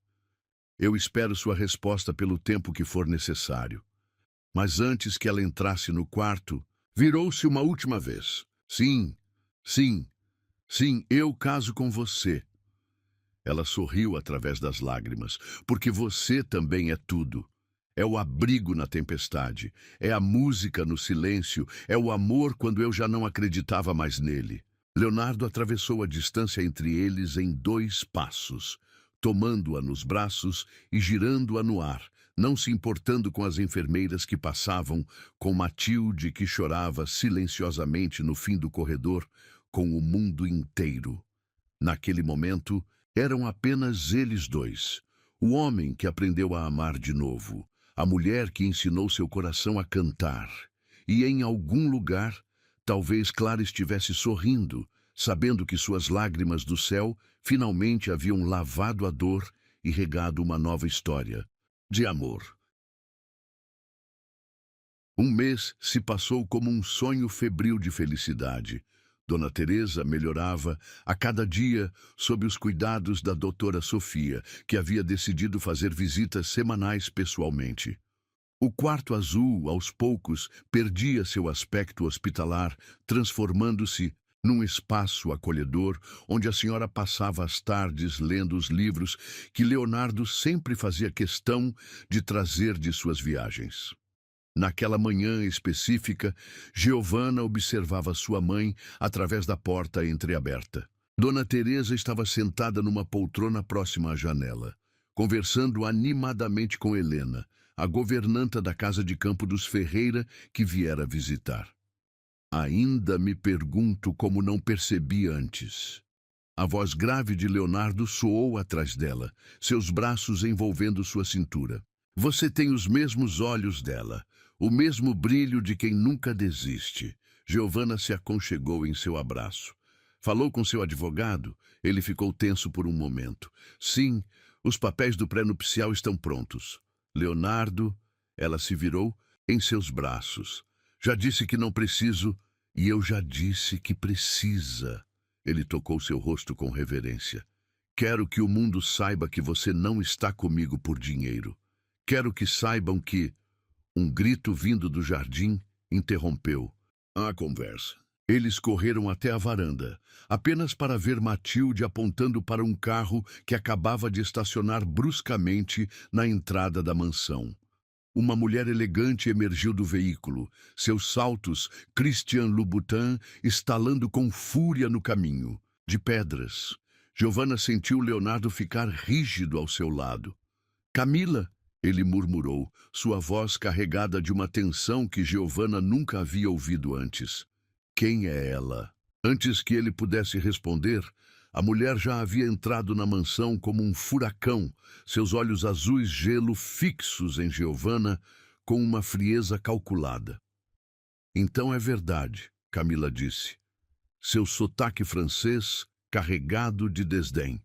Eu espero sua resposta pelo tempo que for necessário. Mas antes que ela entrasse no quarto, virou-se uma última vez. Sim, sim, sim, eu caso com você. Ela sorriu através das lágrimas, porque você também é tudo. É o abrigo na tempestade, é a música no silêncio, é o amor quando eu já não acreditava mais nele. Leonardo atravessou a distância entre eles em 2 passos, tomando-a nos braços e girando-a no ar, não se importando com as enfermeiras que passavam, com Matilde que chorava silenciosamente no fim do corredor, com o mundo inteiro. Naquele momento, eram apenas eles dois. O homem que aprendeu a amar de novo, a mulher que ensinou seu coração a cantar. E em algum lugar, talvez Clara estivesse sorrindo, sabendo que suas lágrimas do céu finalmente haviam lavado a dor e regado uma nova história de amor. Um mês se passou como um sonho febril de felicidade. Dona Teresa melhorava a cada dia sob os cuidados da doutora Sofia, que havia decidido fazer visitas semanais pessoalmente. O quarto azul, aos poucos, perdia seu aspecto hospitalar, transformando-se num espaço acolhedor onde a senhora passava as tardes lendo os livros que Leonardo sempre fazia questão de trazer de suas viagens. Naquela manhã específica, Giovanna observava sua mãe através da porta entreaberta. Dona Teresa estava sentada numa poltrona próxima à janela, conversando animadamente com Helena, a governanta da casa de campo dos Ferreira que viera visitar. Ainda me pergunto como não percebi antes. A voz grave de Leonardo soou atrás dela, seus braços envolvendo sua cintura. Você tem os mesmos olhos dela, o mesmo brilho de quem nunca desiste. Giovanna se aconchegou em seu abraço. Falou com seu advogado? Ele ficou tenso por um momento. Sim, os papéis do pré-nupcial estão prontos. Leonardo, ela se virou em seus braços. Já disse que não preciso, e eu já disse que precisa. Ele tocou seu rosto com reverência. Quero que o mundo saiba que você não está comigo por dinheiro. Quero que saibam que... Um grito vindo do jardim interrompeu a conversa. Eles correram até a varanda, apenas para ver Matilde apontando para um carro que acabava de estacionar bruscamente na entrada da mansão. Uma mulher elegante emergiu do veículo, seus saltos Christian Louboutin estalando com fúria no caminho, de pedras. Giovanna sentiu Leonardo ficar rígido ao seu lado. Camila, ele murmurou, sua voz carregada de uma tensão que Giovanna nunca havia ouvido antes. Quem é ela? Antes que ele pudesse responder, A mulher já havia entrado na mansão como um furacão, seus olhos azuis gelo fixos em Giovanna com uma frieza calculada. Então é verdade, Camila disse, seu sotaque francês carregado de desdém.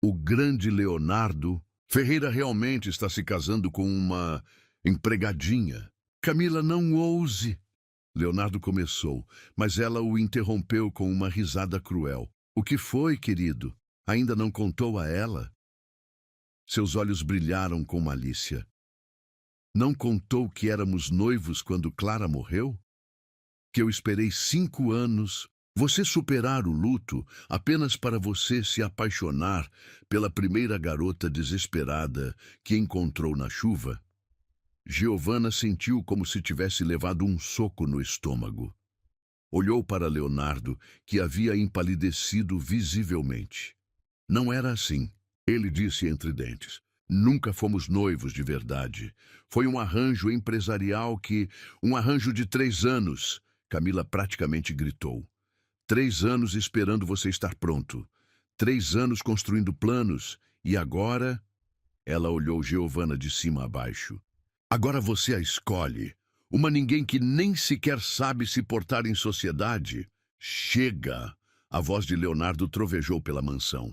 O grande Leonardo Ferreira realmente está se casando com uma empregadinha. Camila, não ouse. Leonardo começou, mas ela o interrompeu com uma risada cruel. O que foi, querido? Ainda não contou a ela? Seus olhos brilharam com malícia. Não contou que éramos noivos quando Clara morreu? Que eu esperei 5 anos, você superar o luto apenas para você se apaixonar pela primeira garota desesperada que encontrou na chuva? Giovanna sentiu como se tivesse levado um soco no estômago. Olhou para Leonardo, que havia empalidecido visivelmente. Não era assim, ele disse entre dentes. Nunca fomos noivos de verdade. Foi um arranjo empresarial um arranjo de 3 anos. Camila praticamente gritou. 3 anos esperando você estar pronto. 3 anos construindo planos. E agora? Ela olhou Giovanna de cima a baixo. Agora você a escolhe. Uma ninguém que nem sequer sabe se portar em sociedade. Chega! A voz de Leonardo trovejou pela mansão.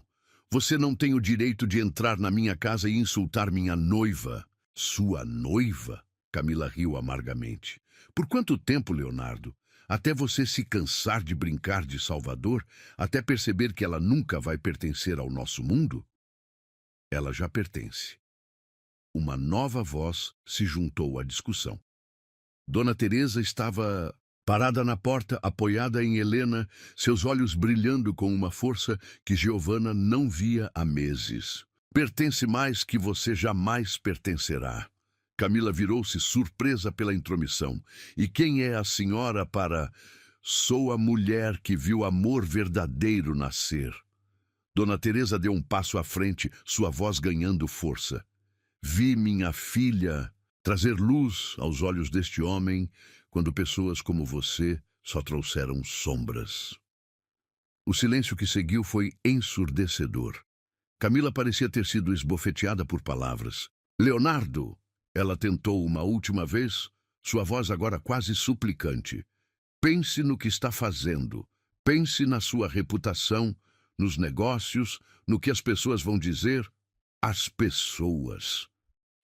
Você não tem o direito de entrar na minha casa e insultar minha noiva. Sua noiva? Camila riu amargamente. Por quanto tempo, Leonardo? Até você se cansar de brincar de Salvador? Até perceber que ela nunca vai pertencer ao nosso mundo? Ela já pertence. Uma nova voz se juntou à discussão. Dona Teresa estava parada na porta, apoiada em Helena, seus olhos brilhando com uma força que Giovanna não via há meses. Pertence mais que você jamais pertencerá. Camila virou-se surpresa pela intromissão. E quem é a senhora para... Sou a mulher que viu amor verdadeiro nascer. Dona Teresa deu um passo à frente, sua voz ganhando força. Vi minha filha trazer luz aos olhos deste homem quando pessoas como você só trouxeram sombras. O silêncio que seguiu foi ensurdecedor. Camila parecia ter sido esbofeteada por palavras. Leonardo! Ela tentou uma última vez, sua voz agora quase suplicante. Pense no que está fazendo. Pense na sua reputação, nos negócios, no que as pessoas vão dizer. As pessoas.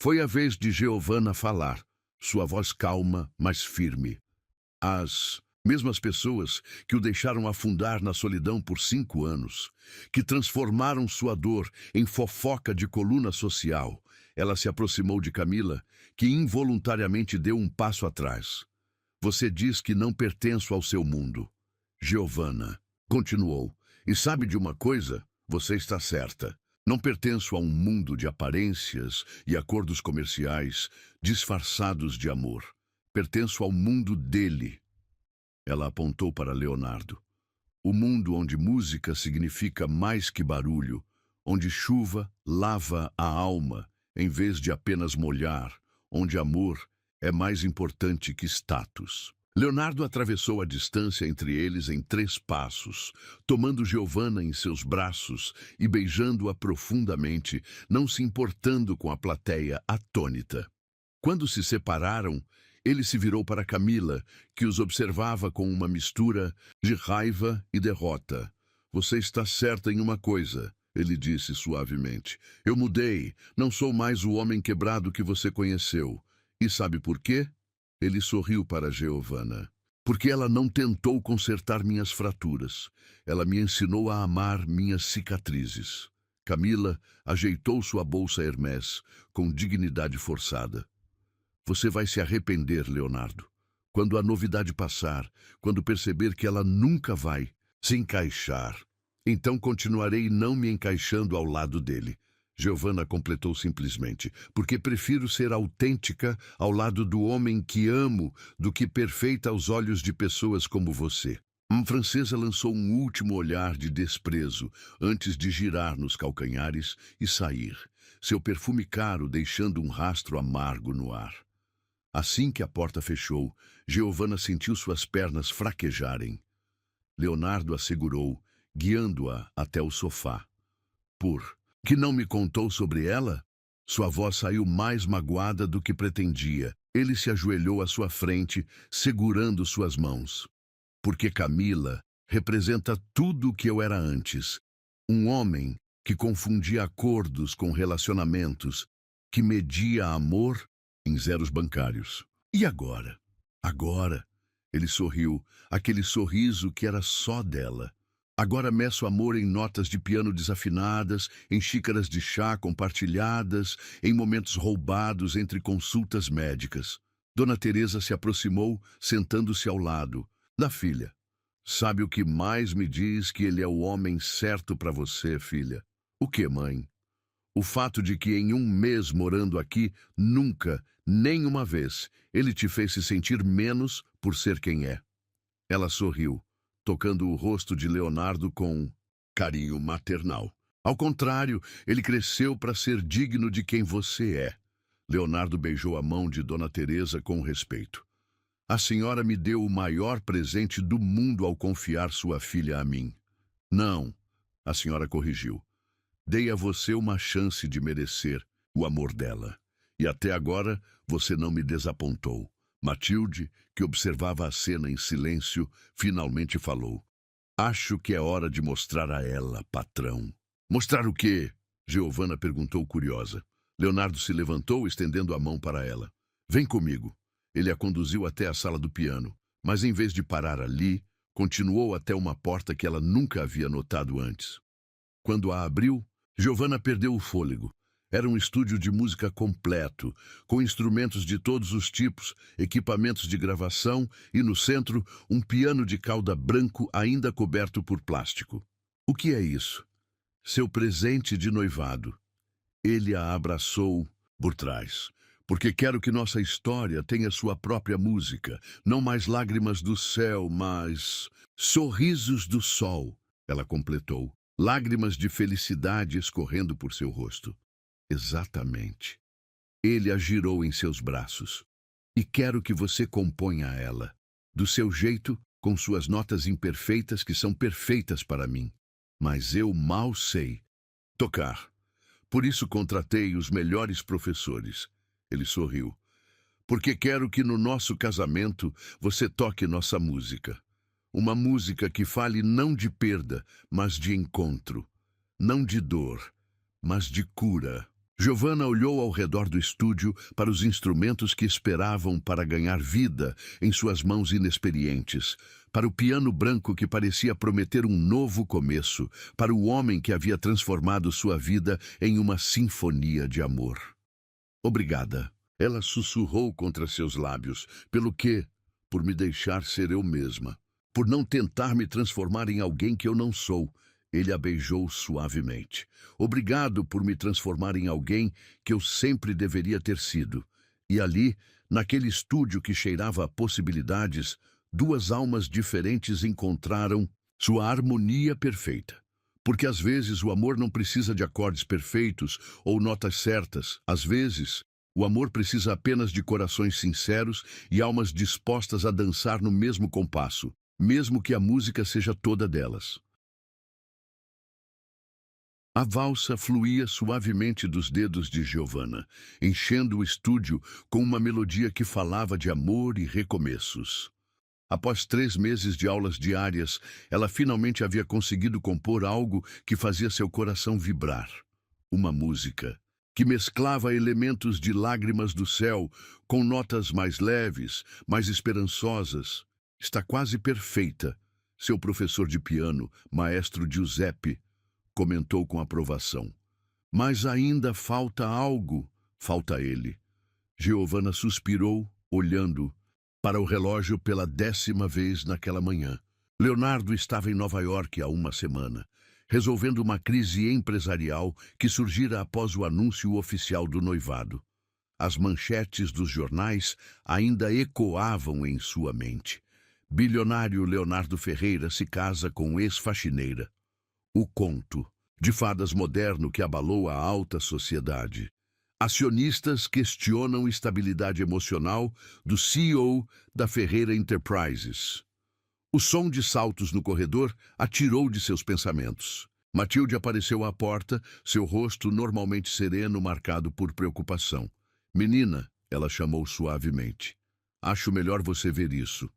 Foi a vez de Giovanna falar, sua voz calma, mas firme. As mesmas pessoas que o deixaram afundar na solidão por 5 anos, que transformaram sua dor em fofoca de coluna social. Ela se aproximou de Camila, que involuntariamente deu um passo atrás. Você diz que não pertenço ao seu mundo. Giovanna continuou. E sabe de uma coisa? Você está certa. Não pertenço a um mundo de aparências e acordos comerciais disfarçados de amor. Pertenço ao mundo dele. Ela apontou para Leonardo. O mundo onde música significa mais que barulho, onde chuva lava a alma em vez de apenas molhar, onde amor é mais importante que status. Leonardo atravessou a distância entre eles em 3 passos, tomando Giovanna em seus braços e beijando-a profundamente, não se importando com a plateia atônita. Quando se separaram, ele se virou para Camila, que os observava com uma mistura de raiva e derrota. Você está certa em uma coisa, ele disse suavemente. Eu mudei, não sou mais o homem quebrado que você conheceu. E sabe por quê? Ele sorriu para Giovanna. Porque ela não tentou consertar minhas fraturas. Ela me ensinou a amar minhas cicatrizes. Camila ajeitou sua bolsa Hermès com dignidade forçada. Você vai se arrepender, Leonardo. Quando a novidade passar, quando perceber que ela nunca vai se encaixar, então continuarei não me encaixando ao lado dele. Giovanna completou simplesmente, porque prefiro ser autêntica ao lado do homem que amo do que perfeita aos olhos de pessoas como você. A francesa lançou um último olhar de desprezo antes de girar nos calcanhares e sair, seu perfume caro deixando um rastro amargo no ar. Assim que a porta fechou, Giovanna sentiu suas pernas fraquejarem. Leonardo assegurou guiando-a até o sofá. Por que não me contou sobre ela? Sua voz saiu mais magoada do que pretendia. Ele se ajoelhou à sua frente, segurando suas mãos. Porque Camila representa tudo o que eu era antes. Um homem que confundia acordos com relacionamentos, que media amor em zeros bancários. E agora? Agora, ele sorriu, aquele sorriso que era só dela. Agora meço amor em notas de piano desafinadas, em xícaras de chá compartilhadas, em momentos roubados entre consultas médicas. Dona Teresa se aproximou, sentando-se ao lado da filha. Sabe o que mais me diz que ele é o homem certo para você, filha? O que, mãe? O fato de que em um mês morando aqui, nunca, nem uma vez, ele te fez se sentir menos por ser quem é. Ela sorriu, tocando o rosto de Leonardo com carinho maternal. Ao contrário, ele cresceu para ser digno de quem você é. Leonardo beijou a mão de Dona Teresa com respeito. A senhora me deu o maior presente do mundo ao confiar sua filha a mim. Não, a senhora corrigiu. Dei a você uma chance de merecer o amor dela. E até agora você não me desapontou. Matilde, que observava a cena em silêncio, finalmente falou. Acho que é hora de mostrar a ela, patrão. Mostrar o quê? Giovanna perguntou curiosa. Leonardo se levantou, estendendo a mão para ela. Vem comigo. Ele a conduziu até a sala do piano, mas em vez de parar ali, continuou até uma porta que ela nunca havia notado antes. Quando a abriu, Giovanna perdeu o fôlego. Era um estúdio de música completo, com instrumentos de todos os tipos, equipamentos de gravação e, no centro, um piano de cauda branco ainda coberto por plástico. O que é isso? Seu presente de noivado. Ele a abraçou por trás. Porque quero que nossa história tenha sua própria música, não mais lágrimas do céu, mas sorrisos do sol, ela completou. Lágrimas de felicidade escorrendo por seu rosto. Exatamente. Ele a girou em seus braços. E quero que você componha ela. Do seu jeito, com suas notas imperfeitas que são perfeitas para mim. Mas eu mal sei tocar. Por isso contratei os melhores professores. Ele sorriu. Porque quero que no nosso casamento você toque nossa música. Uma música que fale não de perda, mas de encontro. Não de dor, mas de cura. Giovanna olhou ao redor do estúdio para os instrumentos que esperavam para ganhar vida em suas mãos inexperientes, para o piano branco que parecia prometer um novo começo, para o homem que havia transformado sua vida em uma sinfonia de amor. Obrigada. Ela sussurrou contra seus lábios. Pelo quê? Por me deixar ser eu mesma. Por não tentar me transformar em alguém que eu não sou. Ele a beijou suavemente. Obrigado por me transformar em alguém que eu sempre deveria ter sido. E ali, naquele estúdio que cheirava a possibilidades, duas almas diferentes encontraram sua harmonia perfeita. Porque às vezes o amor não precisa de acordes perfeitos ou notas certas. Às vezes, o amor precisa apenas de corações sinceros e almas dispostas a dançar no mesmo compasso, mesmo que a música seja toda delas. A valsa fluía suavemente dos dedos de Giovanna, enchendo o estúdio com uma melodia que falava de amor e recomeços. Após 3 meses de aulas diárias, ela finalmente havia conseguido compor algo que fazia seu coração vibrar. Uma música que mesclava elementos de Lágrimas do Céu com notas mais leves, mais esperançosas. Está quase perfeita, seu professor de piano, maestro Giuseppe, comentou com aprovação. Mas ainda falta algo, falta ele. Giovanna suspirou, olhando para o relógio pela 10ª vez naquela manhã. Leonardo estava em Nova York há uma semana, resolvendo uma crise empresarial que surgira após o anúncio oficial do noivado. As manchetes dos jornais ainda ecoavam em sua mente. Bilionário Leonardo Ferreira se casa com ex-faxineira. O conto de fadas moderno que abalou a alta sociedade. Acionistas questionam estabilidade emocional do CEO da Ferreira Enterprises. O som de saltos no corredor a tirou de seus pensamentos. Matilde apareceu à porta, seu rosto normalmente sereno marcado por preocupação. Menina, ela chamou suavemente. Acho melhor você ver isso.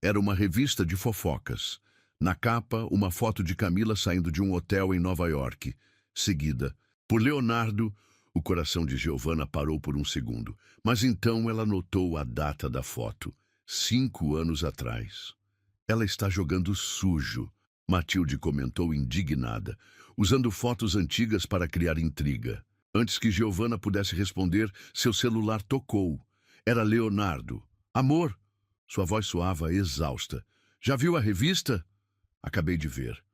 Era uma revista de fofocas. Na capa, uma foto de Camila saindo de um hotel em Nova York. Seguida por Leonardo, o coração de Giovanna parou por um segundo. Mas então ela notou a data da foto. 5 anos atrás. Ela está jogando sujo, Matilde comentou indignada, usando fotos antigas para criar intriga. Antes que Giovanna pudesse responder, seu celular tocou. Era Leonardo. Amor! Sua voz soava exausta. Já viu a revista? Acabei de ver.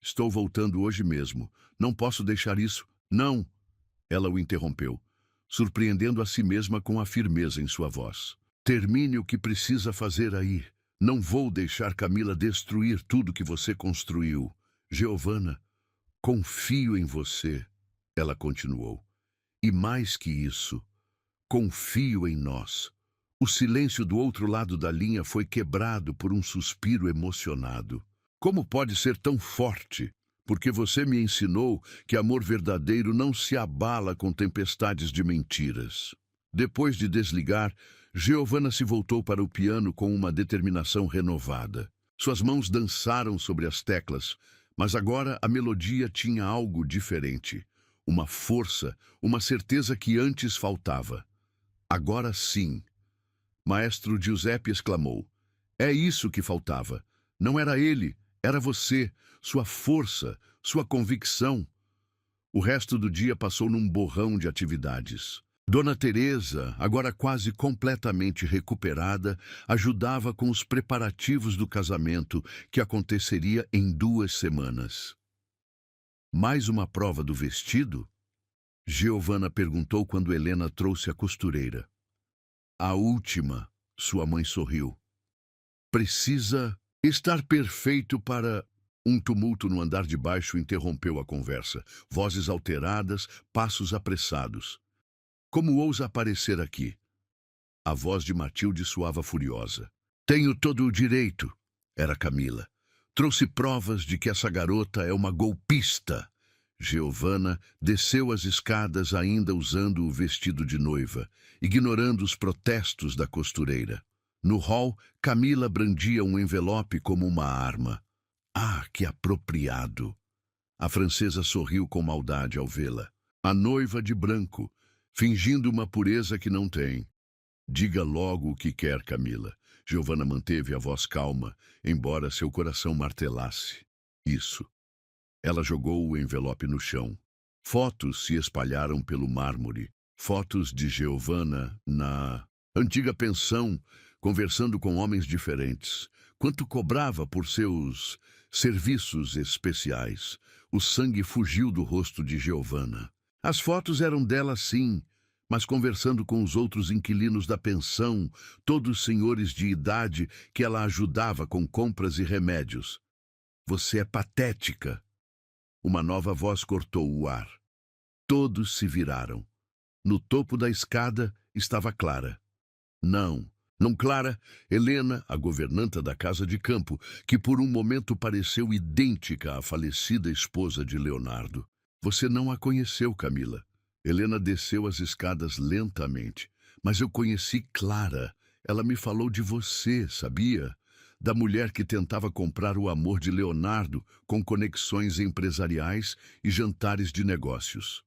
Estou voltando hoje mesmo. Não posso deixar isso. Não! Ela o interrompeu, surpreendendo a si mesma com a firmeza em sua voz. Termine o que precisa fazer aí. Não vou deixar Camila destruir tudo que você construiu. Giovanna, confio em você, ela continuou. E mais que isso, confio em nós. O silêncio do outro lado da linha foi quebrado por um suspiro emocionado. Como pode ser tão forte? Porque você me ensinou que amor verdadeiro não se abala com tempestades de mentiras. Depois de desligar, Giovanna se voltou para o piano com uma determinação renovada. Suas mãos dançaram sobre as teclas, mas agora a melodia tinha algo diferente. Uma força, uma certeza que antes faltava. Agora sim. Maestro Giuseppe exclamou. É isso que faltava. Não era ele, era você, sua força, sua convicção. O resto do dia passou num borrão de atividades. Dona Teresa, agora quase completamente recuperada, ajudava com os preparativos do casamento, que aconteceria em 2 semanas. Mais uma prova do vestido? Giovanna perguntou quando Helena trouxe a costureira. A última, sua mãe sorriu. Precisa estar perfeito para... Um tumulto no andar de baixo interrompeu a conversa. Vozes alteradas, passos apressados. Como ousa aparecer aqui? A voz de Matilde soava furiosa. Tenho todo o direito, era Camila. Trouxe provas de que essa garota é uma golpista. Giovanna desceu as escadas ainda usando o vestido de noiva, ignorando os protestos da costureira. No hall, Camila brandia um envelope como uma arma. Ah, que apropriado! A francesa sorriu com maldade ao vê-la. A noiva de branco, fingindo uma pureza que não tem. Diga logo o que quer, Camila. Giovanna manteve a voz calma, embora seu coração martelasse. Isso. Ela jogou o envelope no chão. Fotos se espalharam pelo mármore. Fotos de Giovanna na antiga pensão, conversando com homens diferentes. Quanto cobrava por seus serviços especiais? O sangue fugiu do rosto de Giovanna. As fotos eram dela, sim, mas conversando com os outros inquilinos da pensão, todos senhores de idade que ela ajudava com compras e remédios. Você é patética. Uma nova voz cortou o ar. Todos se viraram. No topo da escada estava Clara. Não Clara, Helena, a governanta da casa de campo, que por um momento pareceu idêntica à falecida esposa de Leonardo. Você não a conheceu, Camila. Helena desceu as escadas lentamente. Mas eu conheci Clara. Ela me falou de você, sabia? Da mulher que tentava comprar o amor de Leonardo com conexões empresariais e jantares de negócios.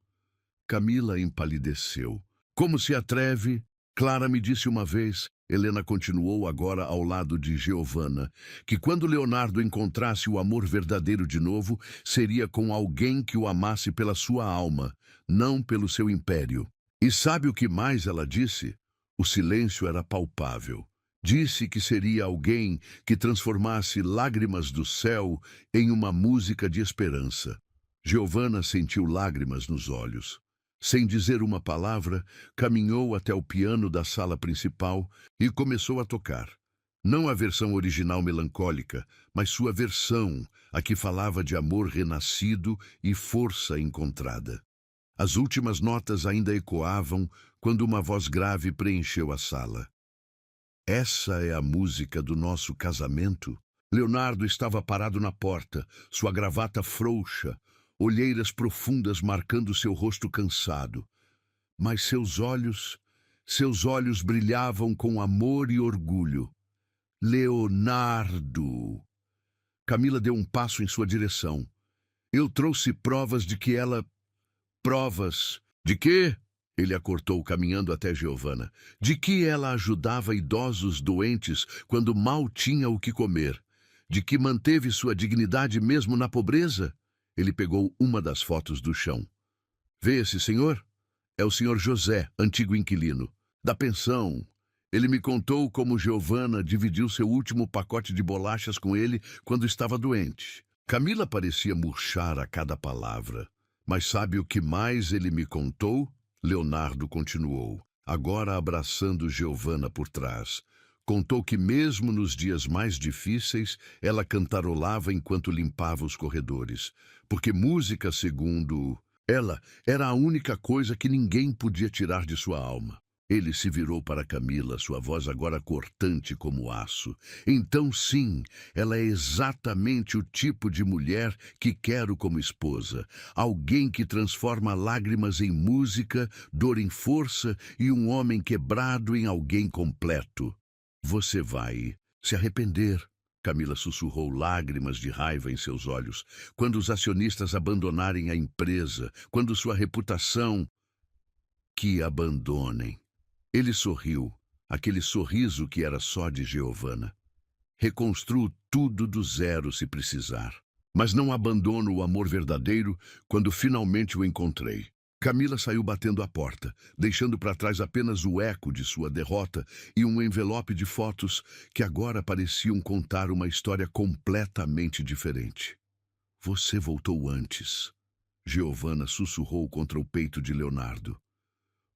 Camila empalideceu. Como se atreve? Clara me disse uma vez, Helena continuou agora ao lado de Giovanna, que quando Leonardo encontrasse o amor verdadeiro de novo, seria com alguém que o amasse pela sua alma, não pelo seu império. E sabe o que mais ela disse? O silêncio era palpável. Disse que seria alguém que transformasse lágrimas do céu em uma música de esperança. Giovanna sentiu lágrimas nos olhos. Sem dizer uma palavra, caminhou até o piano da sala principal e começou a tocar. Não a versão original melancólica, mas sua versão, a que falava de amor renascido e força encontrada. As últimas notas ainda ecoavam quando uma voz grave preencheu a sala. Essa é a música do nosso casamento? Leonardo estava parado na porta, sua gravata frouxa, olheiras profundas marcando seu rosto cansado. Mas seus olhos brilhavam com amor e orgulho. Leonardo! Camila deu um passo em sua direção. Eu trouxe provas de que ela... Provas? De quê? Ele a cortou, caminhando até Giovanna. De que ela ajudava idosos doentes quando mal tinha o que comer. De que manteve sua dignidade mesmo na pobreza. Ele pegou uma das fotos do chão. Vê esse senhor? É o senhor José, antigo inquilino. Da pensão. Ele me contou como Giovanna dividiu seu último pacote de bolachas com ele quando estava doente. Camila parecia murchar a cada palavra. Mas sabe o que mais ele me contou? Leonardo continuou, agora abraçando Giovanna por trás. Contou que mesmo nos dias mais difíceis, ela cantarolava enquanto limpava os corredores. Porque música, segundo ela, era a única coisa que ninguém podia tirar de sua alma. Ele se virou para Camila, sua voz agora cortante como aço. Então, sim, ela é exatamente o tipo de mulher que quero como esposa. Alguém que transforma lágrimas em música, dor em força e um homem quebrado em alguém completo. Você vai se arrepender, Camila sussurrou, lágrimas de raiva em seus olhos, quando os acionistas abandonarem a empresa, quando sua reputação... Que abandonem. Ele sorriu, aquele sorriso que era só de Giovanna. Reconstruo tudo do zero se precisar. Mas não abandono o amor verdadeiro quando finalmente o encontrei. Camila saiu batendo a porta, deixando para trás apenas o eco de sua derrota e um envelope de fotos que agora pareciam contar uma história completamente diferente. Você voltou antes. Giovanna sussurrou contra o peito de Leonardo.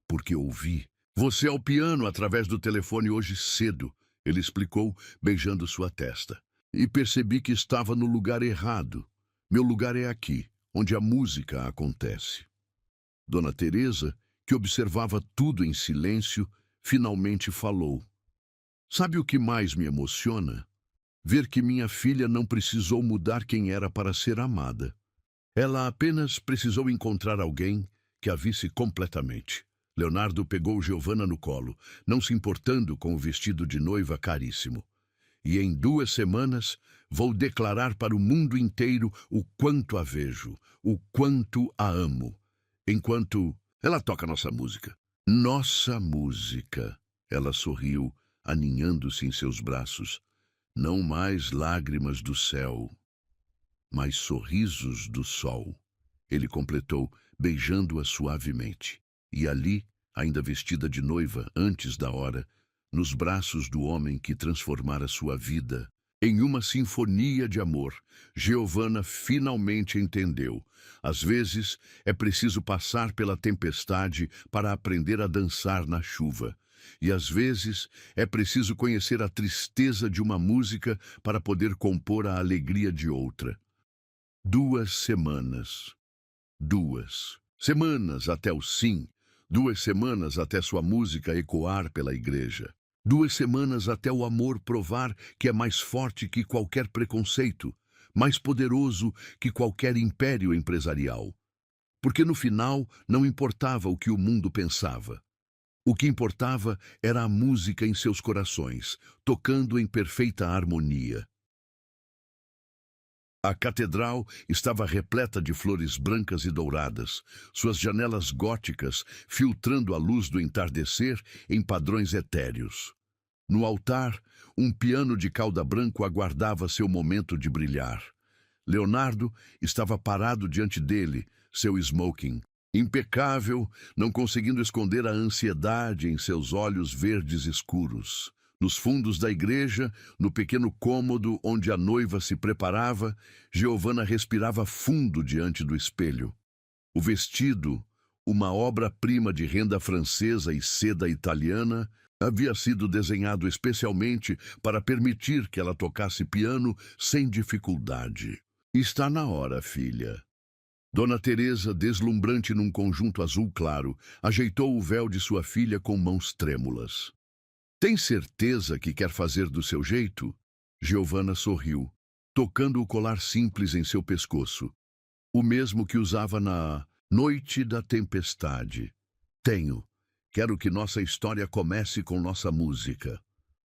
Porque ouvi. Você ao piano através do telefone hoje cedo, ele explicou, beijando sua testa. E percebi que estava no lugar errado. Meu lugar é aqui, onde a música acontece. Dona Teresa, que observava tudo em silêncio, finalmente falou. Sabe o que mais me emociona? Ver que minha filha não precisou mudar quem era para ser amada. Ela apenas precisou encontrar alguém que a visse completamente. Leonardo pegou Giovanna no colo, não se importando com o vestido de noiva caríssimo. E em 2 semanas vou declarar para o mundo inteiro o quanto a vejo, o quanto a amo. Enquanto ela toca nossa música. Nossa música. Ela sorriu, aninhando-se em seus braços. Não mais lágrimas do céu, mas sorrisos do sol. Ele completou, beijando-a suavemente. E ali, ainda vestida de noiva antes da hora, nos braços do homem que transformara sua vida em uma sinfonia de amor, Giovanna finalmente entendeu. Às vezes, é preciso passar pela tempestade para aprender a dançar na chuva. E às vezes, é preciso conhecer a tristeza de uma música para poder compor a alegria de outra. 2 semanas. 2 semanas até o sim. 2 semanas até sua música ecoar pela igreja. 2 semanas até o amor provar que é mais forte que qualquer preconceito, mais poderoso que qualquer império empresarial. Porque no final não importava o que o mundo pensava. O que importava era a música em seus corações, tocando em perfeita harmonia. A catedral estava repleta de flores brancas e douradas, suas janelas góticas filtrando a luz do entardecer em padrões etéreos. No altar, um piano de cauda branco aguardava seu momento de brilhar. Leonardo estava parado diante dele, seu smoking, impecável, não conseguindo esconder a ansiedade em seus olhos verdes escuros. Nos fundos da igreja, no pequeno cômodo onde a noiva se preparava, Giovanna respirava fundo diante do espelho. O vestido, uma obra-prima de renda francesa e seda italiana, havia sido desenhado especialmente para permitir que ela tocasse piano sem dificuldade. Está na hora, filha. Dona Teresa, deslumbrante num conjunto azul claro, ajeitou o véu de sua filha com mãos trêmulas. Tem certeza que quer fazer do seu jeito? Giovanna sorriu, tocando o colar simples em seu pescoço, o mesmo que usava na noite da tempestade. Tenho. Quero que nossa história comece com nossa música.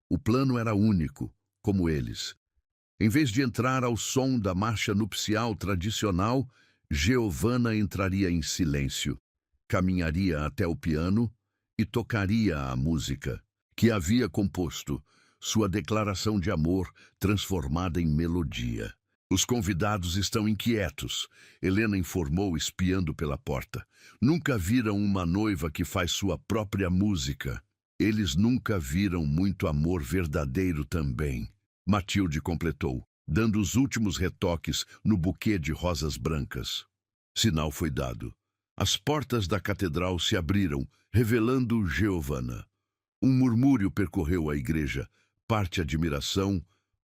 O plano era único, como eles. Em vez de entrar ao som da marcha nupcial tradicional, Giovanna entraria em silêncio, caminharia até o piano e tocaria a música que havia composto, sua declaração de amor transformada em melodia. Os convidados estão inquietos, Helena informou espiando pela porta. Nunca viram uma noiva que faz sua própria música. Eles nunca viram muito amor verdadeiro também, Matilde completou, dando os últimos retoques no buquê de rosas brancas. Sinal foi dado. As portas da catedral se abriram, revelando Giovanna. Um murmúrio percorreu a igreja, parte admiração,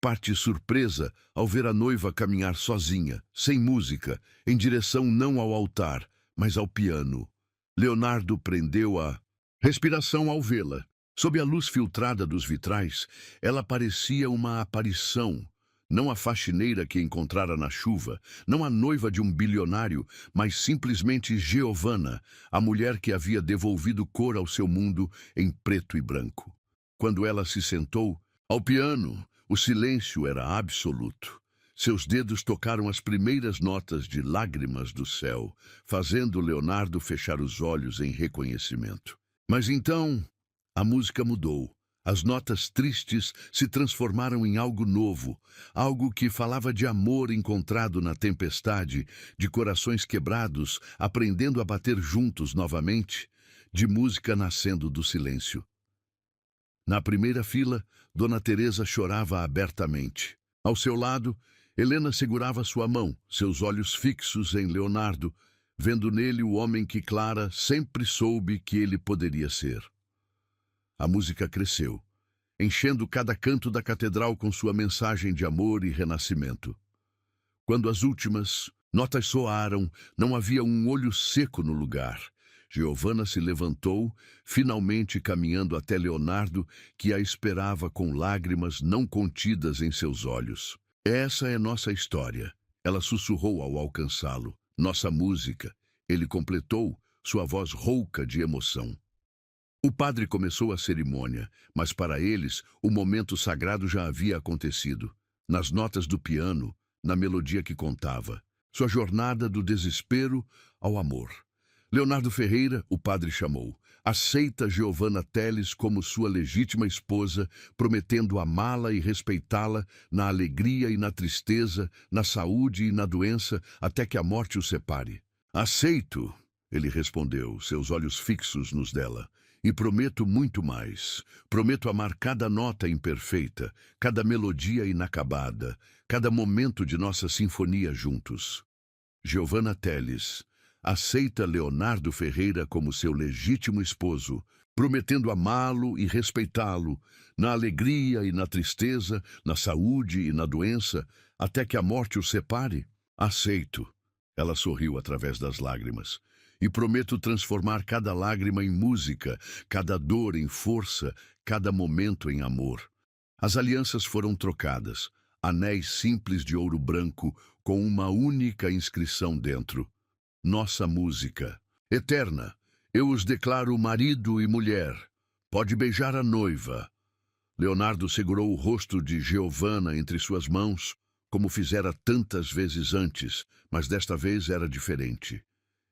parte surpresa ao ver a noiva caminhar sozinha, sem música, em direção não ao altar, mas ao piano. Leonardo prendeu a respiração ao vê-la. Sob a luz filtrada dos vitrais, ela parecia uma aparição. Não a faxineira que encontrara na chuva, não a noiva de um bilionário, mas simplesmente Giovanna, a mulher que havia devolvido cor ao seu mundo em preto e branco. Quando ela se sentou ao piano, o silêncio era absoluto. Seus dedos tocaram as primeiras notas de Lágrimas do Céu, fazendo Leonardo fechar os olhos em reconhecimento. Mas então, a música mudou. As notas tristes se transformaram em algo novo, algo que falava de amor encontrado na tempestade, de corações quebrados aprendendo a bater juntos novamente, de música nascendo do silêncio. Na primeira fila, Dona Teresa chorava abertamente. Ao seu lado, Helena segurava sua mão, seus olhos fixos em Leonardo, vendo nele o homem que Clara sempre soube que ele poderia ser. A música cresceu, enchendo cada canto da catedral com sua mensagem de amor e renascimento. Quando as últimas notas soaram, não havia um olho seco no lugar. Giovanna se levantou, finalmente caminhando até Leonardo, que a esperava com lágrimas não contidas em seus olhos. Essa é nossa história, ela sussurrou ao alcançá-lo. Nossa música, ele completou, sua voz rouca de emoção. O padre começou a cerimônia, mas para eles o momento sagrado já havia acontecido. Nas notas do piano, na melodia que contava, sua jornada do desespero ao amor. Leonardo Ferreira, o padre chamou, aceita Giovanna Teles como sua legítima esposa, prometendo amá-la e respeitá-la na alegria e na tristeza, na saúde e na doença, até que a morte o separe. Aceito, ele respondeu, seus olhos fixos nos dela. E prometo muito mais. Prometo amar cada nota imperfeita, cada melodia inacabada, cada momento de nossa sinfonia juntos. Giovanna Teles aceita Leonardo Ferreira como seu legítimo esposo, prometendo amá-lo e respeitá-lo, na alegria e na tristeza, na saúde e na doença, até que a morte o separe. Aceito. Ela sorriu através das lágrimas. E prometo transformar cada lágrima em música, cada dor em força, cada momento em amor. As alianças foram trocadas, anéis simples de ouro branco com uma única inscrição dentro. Nossa música. Eterna, eu os declaro marido e mulher. Pode beijar a noiva. Leonardo segurou o rosto de Giovanna entre suas mãos, como fizera tantas vezes antes, mas desta vez era diferente.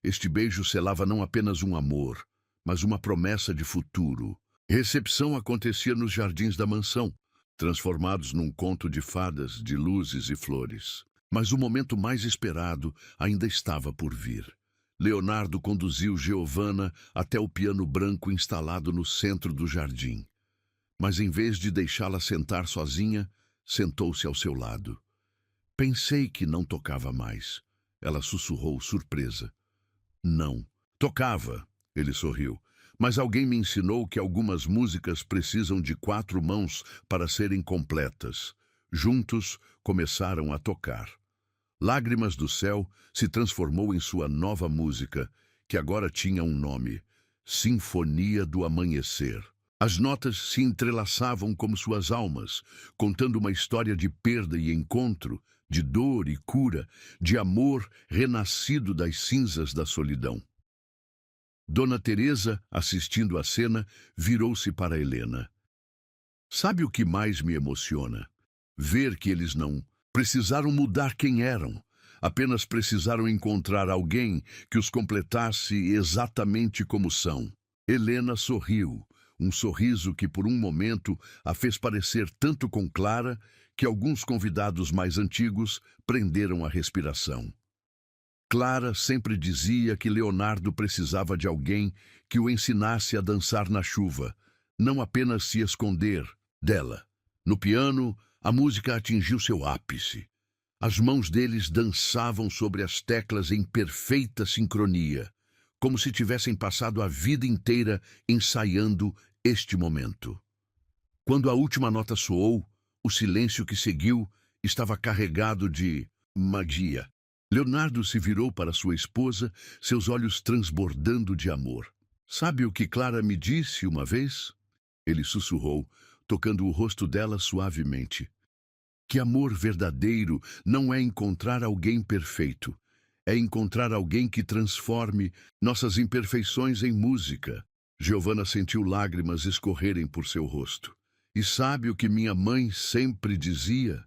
Este beijo selava não apenas um amor, mas uma promessa de futuro. Recepção acontecia nos jardins da mansão, transformados num conto de fadas, de luzes e flores. Mas o momento mais esperado ainda estava por vir. Leonardo conduziu Giovanna até o piano branco instalado no centro do jardim. Mas em vez de deixá-la sentar sozinha, sentou-se ao seu lado. Pensei que não tocava mais. Ela sussurrou, surpresa. Não. Tocava, ele sorriu, mas alguém me ensinou que algumas músicas precisam de 4 mãos para serem completas. Juntos, começaram a tocar. Lágrimas do Céu se transformou em sua nova música, que agora tinha um nome, Sinfonia do Amanhecer. As notas se entrelaçavam como suas almas, contando uma história de perda e encontro, de dor e cura, de amor renascido das cinzas da solidão. Dona Teresa, assistindo à cena, virou-se para Helena. Sabe o que mais me emociona? Ver que eles não precisaram mudar quem eram, apenas precisaram encontrar alguém que os completasse exatamente como são. Helena sorriu, um sorriso que por um momento a fez parecer tanto com Clara que alguns convidados mais antigos prenderam a respiração. Clara sempre dizia que Leonardo precisava de alguém que o ensinasse a dançar na chuva, não apenas se esconder dela. No piano, a música atingiu seu ápice. As mãos deles dançavam sobre as teclas em perfeita sincronia, como se tivessem passado a vida inteira ensaiando este momento. Quando a última nota soou, o silêncio que seguiu estava carregado de magia. Leonardo se virou para sua esposa, seus olhos transbordando de amor. Sabe o que Clara me disse uma vez? Ele sussurrou, tocando o rosto dela suavemente. Que amor verdadeiro não é encontrar alguém perfeito. É encontrar alguém que transforme nossas imperfeições em música. Giovanna sentiu lágrimas escorrerem por seu rosto. E sabe o que minha mãe sempre dizia?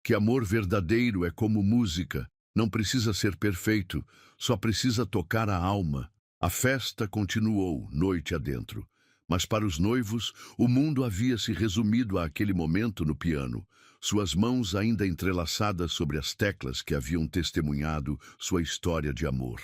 Que amor verdadeiro é como música. Não precisa ser perfeito, só precisa tocar a alma. A festa continuou, noite adentro. Mas para os noivos, o mundo havia se resumido àquele momento no piano, suas mãos ainda entrelaçadas sobre as teclas que haviam testemunhado sua história de amor.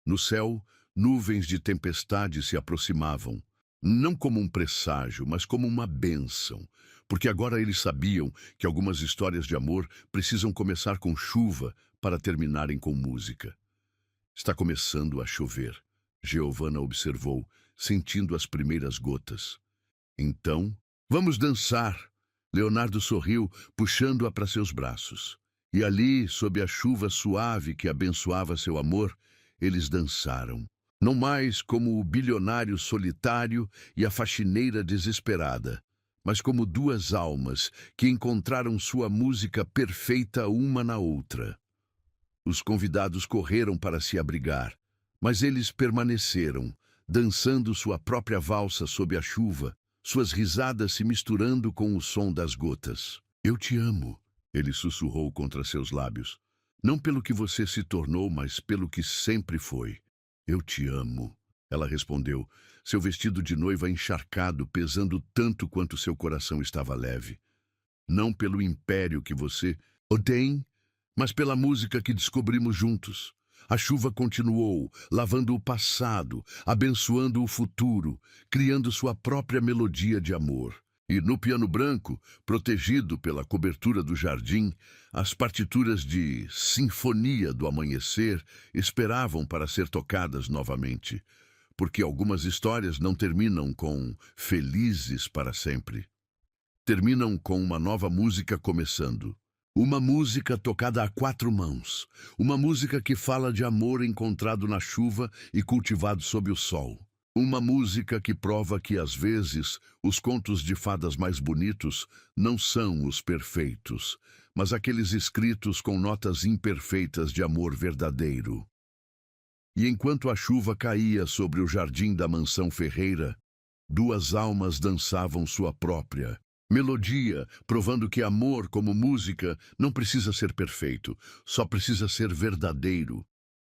No céu, nuvens de tempestade se aproximavam, não como um presságio, mas como uma bênção, porque agora eles sabiam que algumas histórias de amor precisam começar com chuva para terminarem com música. Está começando a chover, Giovanna observou, sentindo as primeiras gotas. Então, vamos dançar. Leonardo sorriu, puxando-a para seus braços. E ali, sob a chuva suave que abençoava seu amor, eles dançaram. Não mais como o bilionário solitário e a faxineira desesperada, mas como duas almas que encontraram sua música perfeita uma na outra. Os convidados correram para se abrigar, mas eles permaneceram, dançando sua própria valsa sob a chuva, suas risadas se misturando com o som das gotas. Eu te amo, ele sussurrou contra seus lábios. Não pelo que você se tornou, mas pelo que sempre foi. Eu te amo, ela respondeu, seu vestido de noiva encharcado, pesando tanto quanto seu coração estava leve. Não pelo império que você tem, mas pela música que descobrimos juntos. A chuva continuou, lavando o passado, abençoando o futuro, criando sua própria melodia de amor. E no piano branco, protegido pela cobertura do jardim, as partituras de Sinfonia do Amanhecer esperavam para ser tocadas novamente, porque algumas histórias não terminam com felizes para sempre. Terminam com uma nova música começando. Uma música tocada a quatro mãos. Uma música que fala de amor encontrado na chuva e cultivado sob o sol. Uma música que prova que, às vezes, os contos de fadas mais bonitos não são os perfeitos, mas aqueles escritos com notas imperfeitas de amor verdadeiro. E enquanto a chuva caía sobre o jardim da mansão Ferreira, duas almas dançavam sua própria melodia, provando que amor, como música, não precisa ser perfeito, só precisa ser verdadeiro.